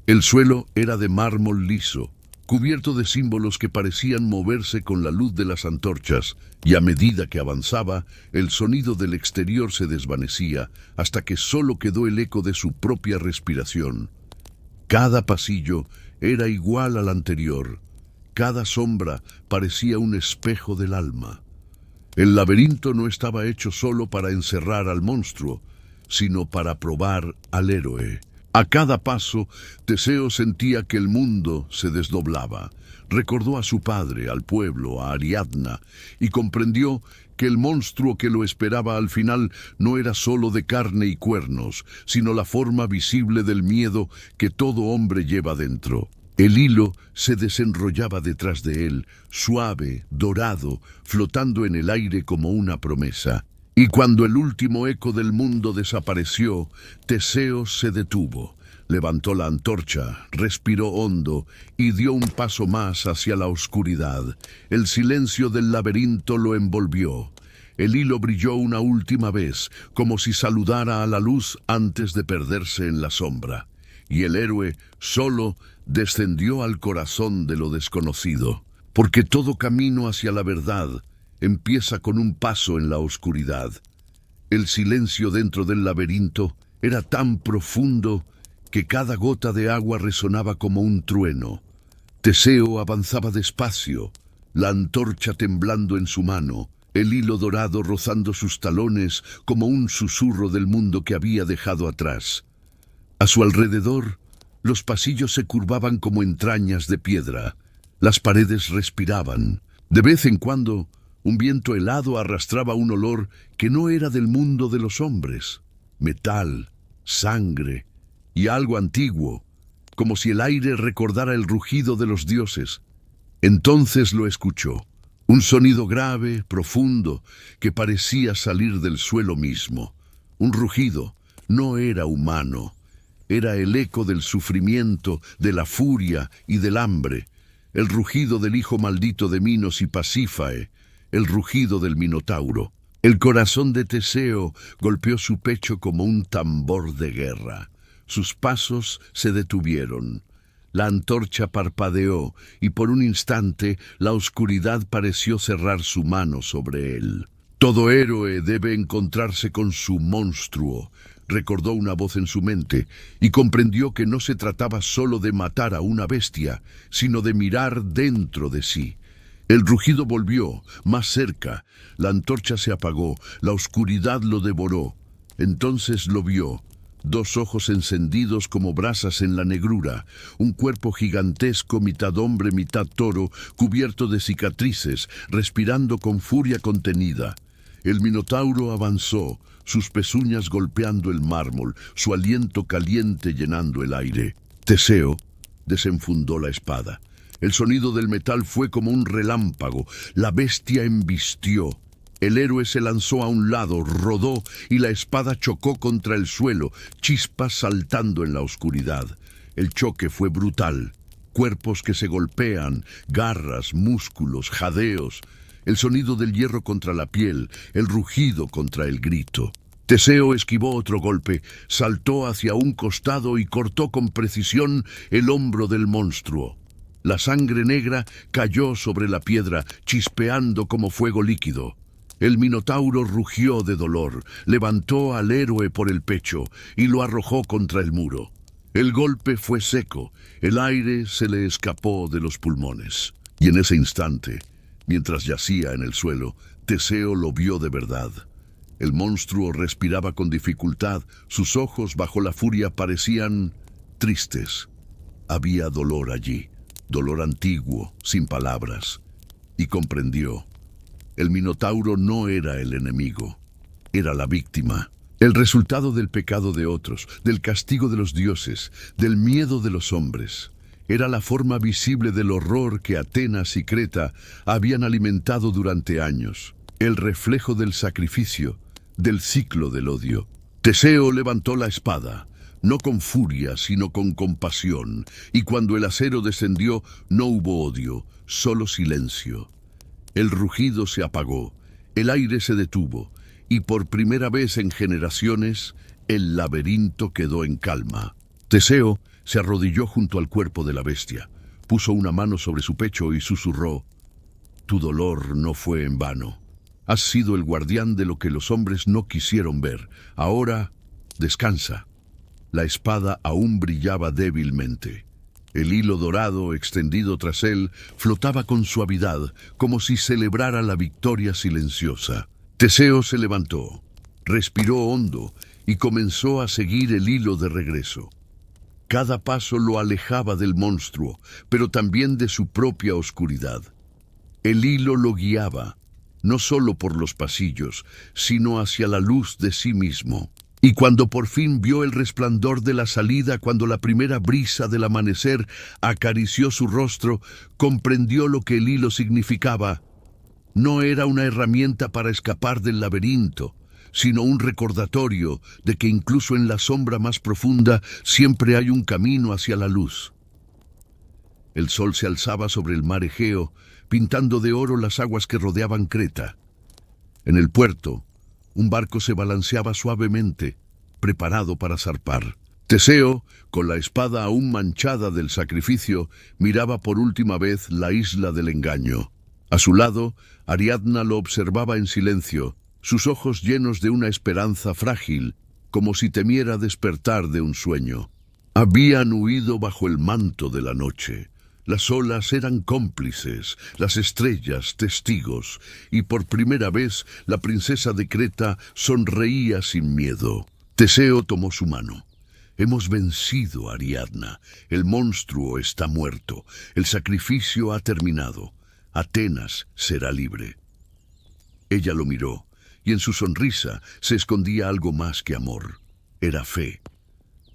Speaker 1: El suelo era de mármol liso, cubierto de símbolos que parecían moverse con la luz de las antorchas, y a medida que avanzaba, el sonido del exterior se desvanecía hasta que solo quedó el eco de su propia respiración. Cada pasillo era igual al anterior. Cada sombra parecía un espejo del alma. El laberinto no estaba hecho solo para encerrar al monstruo, sino para probar al héroe. A cada paso, Teseo sentía que el mundo se desdoblaba. Recordó a su padre, al pueblo, a Ariadna, y comprendió que el monstruo que lo esperaba al final no era solo de carne y cuernos, sino la forma visible del miedo que todo hombre lleva dentro. El hilo se desenrollaba detrás de él, suave, dorado, flotando en el aire como una promesa. Y cuando el último eco del mundo desapareció, Teseo se detuvo. Levantó la antorcha, respiró hondo y dio un paso más hacia la oscuridad. El silencio del laberinto lo envolvió. El hilo brilló una última vez, como si saludara a la luz antes de perderse en la sombra. Y el héroe, solo, descendió al corazón de lo desconocido. Porque todo camino hacia la verdad empieza con un paso en la oscuridad. El silencio dentro del laberinto era tan profundo que cada gota de agua resonaba como un trueno. Teseo avanzaba despacio, la antorcha temblando en su mano, el hilo dorado rozando sus talones como un susurro del mundo que había dejado atrás. A su alrededor, los pasillos se curvaban como entrañas de piedra. Las paredes respiraban. De vez en cuando, un viento helado arrastraba un olor que no era del mundo de los hombres. Metal, sangre y algo antiguo, como si el aire recordara el rugido de los dioses. Entonces lo escuchó, un sonido grave, profundo, que parecía salir del suelo mismo. Un rugido, no era humano, era el eco del sufrimiento, de la furia y del hambre, el rugido del hijo maldito de Minos y Pasífae, el rugido del Minotauro. El corazón de Teseo golpeó su pecho como un tambor de guerra. Sus pasos se detuvieron. La antorcha parpadeó y por un instante la oscuridad pareció cerrar su mano sobre él. Todo héroe debe encontrarse con su monstruo, recordó una voz en su mente, y comprendió que no se trataba solo de matar a una bestia, sino de mirar dentro de sí. El rugido volvió, más cerca, la antorcha se apagó, la oscuridad lo devoró. Entonces lo vio, dos ojos encendidos como brasas en la negrura, un cuerpo gigantesco, mitad hombre, mitad toro, cubierto de cicatrices, respirando con furia contenida. El Minotauro avanzó, sus pezuñas golpeando el mármol, su aliento caliente llenando el aire. Teseo desenfundó la espada. El sonido del metal fue como un relámpago. La bestia embistió. El héroe se lanzó a un lado, rodó y la espada chocó contra el suelo, chispas saltando en la oscuridad. El choque fue brutal. Cuerpos que se golpean, garras, músculos, jadeos. El sonido del hierro contra la piel, el rugido contra el grito. Teseo esquivó otro golpe, saltó hacia un costado y cortó con precisión el hombro del monstruo. La sangre negra cayó sobre la piedra, chispeando como fuego líquido. El Minotauro rugió de dolor, levantó al héroe por el pecho y lo arrojó contra el muro. El golpe fue seco, el aire se le escapó de los pulmones. Y en ese instante, mientras yacía en el suelo, Teseo lo vio de verdad. El monstruo respiraba con dificultad, sus ojos bajo la furia parecían tristes. Había dolor allí. Dolor antiguo, sin palabras, y comprendió. El Minotauro no era el enemigo, era la víctima, el resultado del pecado de otros, del castigo de los dioses, del miedo de los hombres. Era la forma visible del horror que Atenas y Creta habían alimentado durante años, el reflejo del sacrificio, del ciclo del odio. Teseo levantó la espada, no con furia, sino con compasión, y cuando el acero descendió, no hubo odio, solo silencio. El rugido se apagó, El aire se detuvo, y por primera vez en generaciones, el laberinto quedó en calma. Teseo se arrodilló junto al cuerpo de la bestia, puso una mano sobre su pecho y susurró: «Tu dolor no fue en vano. Has sido el guardián de lo que los hombres no quisieron ver. Ahora, descansa». La espada aún brillaba débilmente. El hilo dorado extendido tras él flotaba con suavidad, como si celebrara la victoria silenciosa. Teseo se levantó, respiró hondo y comenzó a seguir el hilo de regreso. Cada paso lo alejaba del monstruo, pero también de su propia oscuridad. El hilo lo guiaba, no solo por los pasillos, sino hacia la luz de sí mismo. Y cuando por fin vio el resplandor de la salida, cuando la primera brisa del amanecer acarició su rostro, comprendió lo que el hilo significaba. No era una herramienta para escapar del laberinto, sino un recordatorio de que incluso en la sombra más profunda siempre hay un camino hacia la luz. El sol se alzaba sobre el mar Egeo, pintando de oro las aguas que rodeaban Creta. En el puerto, un barco se balanceaba suavemente, preparado para zarpar. Teseo, con la espada aún manchada del sacrificio, miraba por última vez la isla del engaño. A su lado, Ariadna lo observaba en silencio, sus ojos llenos de una esperanza frágil, como si temiera despertar de un sueño. Habían huido bajo el manto de la noche. Las olas eran cómplices, las estrellas testigos, y por primera vez la princesa de Creta sonreía sin miedo. Teseo tomó su mano. «Hemos vencido, Ariadna. El monstruo está muerto. El sacrificio ha terminado. Atenas será libre». Ella lo miró, y en su sonrisa se escondía algo más que amor. Era fe.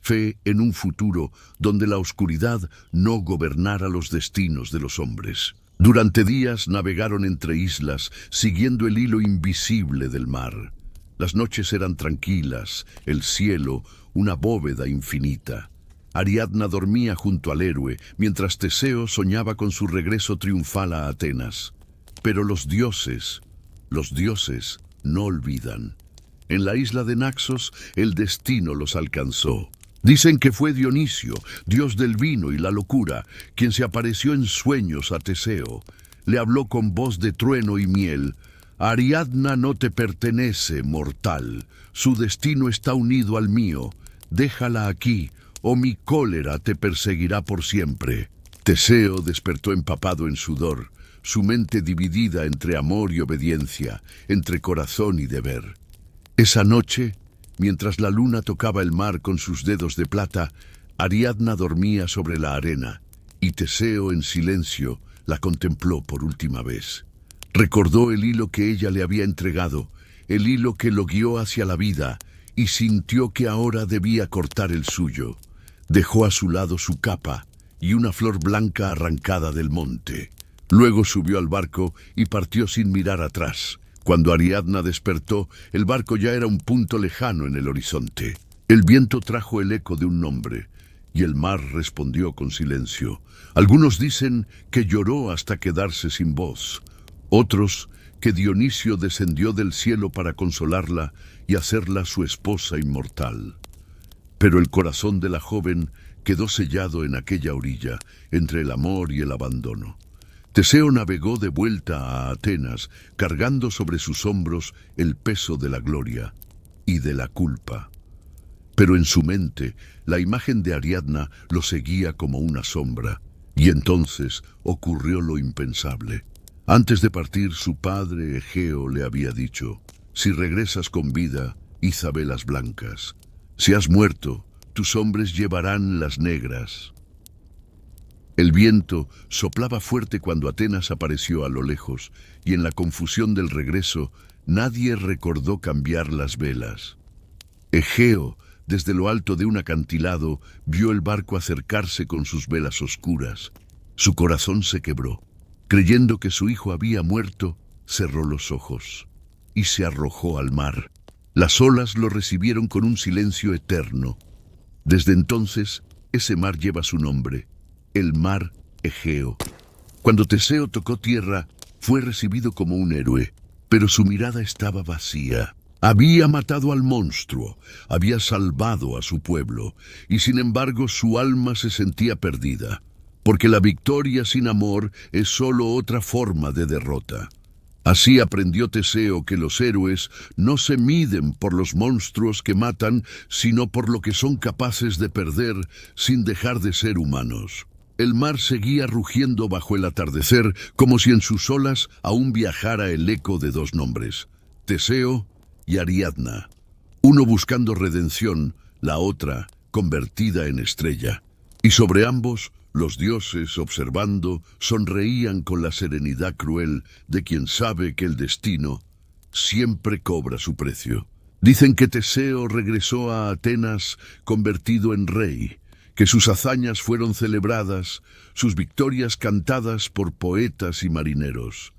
Speaker 1: Fe en un futuro donde la oscuridad no gobernara los destinos de los hombres. Durante días navegaron entre islas, siguiendo el hilo invisible del mar. Las noches eran tranquilas, el cielo una bóveda infinita. Ariadna dormía junto al héroe, mientras Teseo soñaba con su regreso triunfal a Atenas. Pero los dioses no olvidan. En la isla de Naxos, el destino los alcanzó. Dicen que fue Dionisio, dios del vino y la locura, quien se apareció en sueños a Teseo. Le habló con voz de trueno y miel: «Ariadna no te pertenece, mortal. Su destino está unido al mío. Déjala aquí, o mi cólera te perseguirá por siempre». Teseo despertó empapado en sudor, su mente dividida entre amor y obediencia, entre corazón y deber. Esa noche, mientras la luna tocaba el mar con sus dedos de plata, Ariadna dormía sobre la arena, y Teseo en silencio la contempló por última vez. Recordó el hilo que ella le había entregado, el hilo que lo guió hacia la vida, y sintió que ahora debía cortar el suyo. Dejó a su lado su capa y una flor blanca arrancada del monte. Luego subió al barco y partió sin mirar atrás. Cuando Ariadna despertó, el barco ya era un punto lejano en el horizonte. El viento trajo el eco de un nombre, y el mar respondió con silencio. Algunos dicen que lloró hasta quedarse sin voz. Otros, que Dionisio descendió del cielo para consolarla y hacerla su esposa inmortal. Pero el corazón de la joven quedó sellado en aquella orilla, entre el amor y el abandono. Teseo navegó de vuelta a Atenas, cargando sobre sus hombros el peso de la gloria y de la culpa. Pero en su mente, la imagen de Ariadna lo seguía como una sombra, y entonces ocurrió lo impensable. Antes de partir, su padre Egeo le había dicho: «Si regresas con vida, iza velas blancas. Si has muerto, tus hombres llevarán las negras». El viento soplaba fuerte cuando Atenas apareció a lo lejos, y en la confusión del regreso, nadie recordó cambiar las velas. Egeo, desde lo alto de un acantilado, vio el barco acercarse con sus velas oscuras. Su corazón se quebró. Creyendo que su hijo había muerto, cerró los ojos y se arrojó al mar. Las olas lo recibieron con un silencio eterno. Desde entonces, ese mar lleva su nombre: el mar Egeo. Cuando Teseo tocó tierra, fue recibido como un héroe. pero su mirada estaba vacía. Había matado al monstruo, había salvado a su pueblo, y sin embargo su alma se sentía perdida, porque la victoria sin amor es solo otra forma de derrota. Así aprendió Teseo que los héroes no se miden por los monstruos que matan, sino por lo que son capaces de perder sin dejar de ser humanos. El mar seguía rugiendo bajo el atardecer, como si en sus olas aún viajara el eco de dos nombres, Teseo y Ariadna, uno buscando redención, la otra convertida en estrella. Y sobre ambos, los dioses, observando, sonreían con la serenidad cruel de quien sabe que el destino siempre cobra su precio. Dicen que Teseo regresó a Atenas convertido en rey, que sus hazañas fueron celebradas, sus victorias cantadas por poetas y marineros.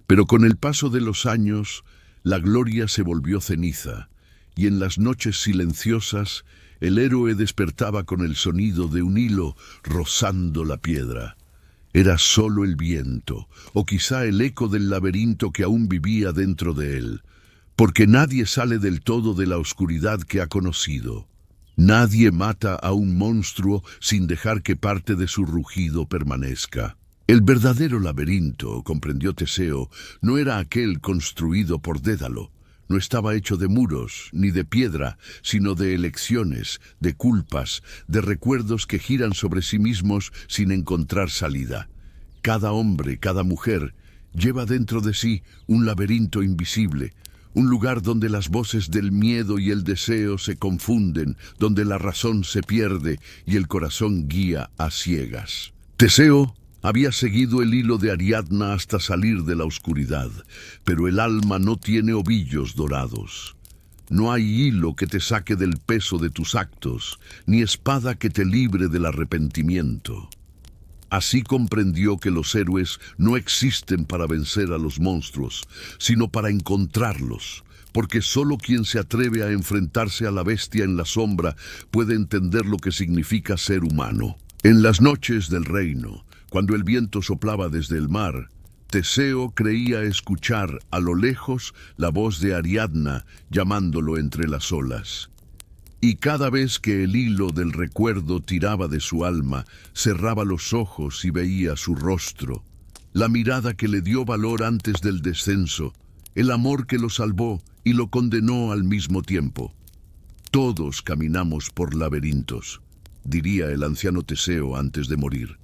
Speaker 1: Pero con el paso de los años, la gloria se volvió ceniza, y en las noches silenciosas, el héroe despertaba con el sonido de un hilo rozando la piedra. Era solo el viento, o quizá el eco del laberinto que aún vivía dentro de él, porque nadie sale del todo de la oscuridad que ha conocido. Nadie mata a un monstruo sin dejar que parte de su rugido permanezca. El verdadero laberinto, comprendió Teseo, no era aquel construido por Dédalo. No estaba hecho de muros, ni de piedra, sino de elecciones, de culpas, de recuerdos que giran sobre sí mismos sin encontrar salida. Cada hombre, cada mujer, lleva dentro de sí un laberinto invisible, un lugar donde las voces del miedo y el deseo se confunden, donde la razón se pierde y el corazón guía a ciegas. Teseo había seguido el hilo de Ariadna hasta salir de la oscuridad, pero el alma no tiene ovillos dorados. No hay hilo que te saque del peso de tus actos, ni espada que te libre del arrepentimiento. Así comprendió que los héroes no existen para vencer a los monstruos, sino para encontrarlos, porque solo quien se atreve a enfrentarse a la bestia en la sombra puede entender lo que significa ser humano. En las noches del reino, cuando el viento soplaba desde el mar, Teseo creía escuchar a lo lejos la voz de Ariadna llamándolo entre las olas. Y cada vez que el hilo del recuerdo tiraba de su alma, cerraba los ojos y veía su rostro, la mirada que le dio valor antes del descenso, el amor que lo salvó y lo condenó al mismo tiempo. Todos caminamos por laberintos, diría el anciano Teseo antes de morir.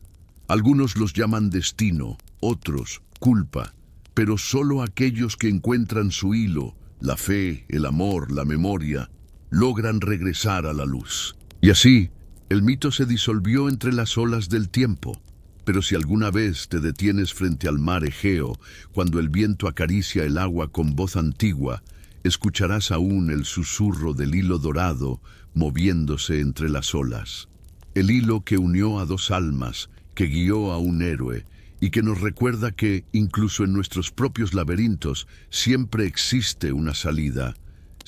Speaker 1: Algunos los llaman destino, otros culpa, pero solo aquellos que encuentran su hilo, la fe, el amor, la memoria, logran regresar a la luz. Y así, el mito se disolvió entre las olas del tiempo. Pero si alguna vez te detienes frente al mar Egeo, cuando el viento acaricia el agua con voz antigua, escucharás aún el susurro del hilo dorado moviéndose entre las olas. El hilo que unió a dos almas, que guió a un héroe, y que nos recuerda que, incluso en nuestros propios laberintos, siempre existe una salida,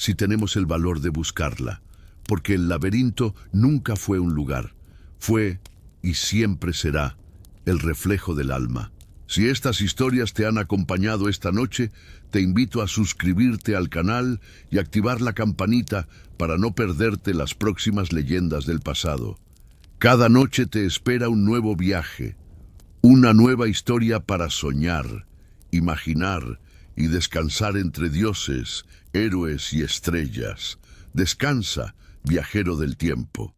Speaker 1: si tenemos el valor de buscarla, porque el laberinto nunca fue un lugar, fue y siempre será el reflejo del alma. Si estas historias te han acompañado esta noche, te invito a suscribirte al canal y activar la campanita para no perderte las próximas leyendas del pasado. Cada noche te espera un nuevo viaje, una nueva historia para soñar, imaginar y descansar entre dioses, héroes y estrellas. Descansa, viajero del tiempo.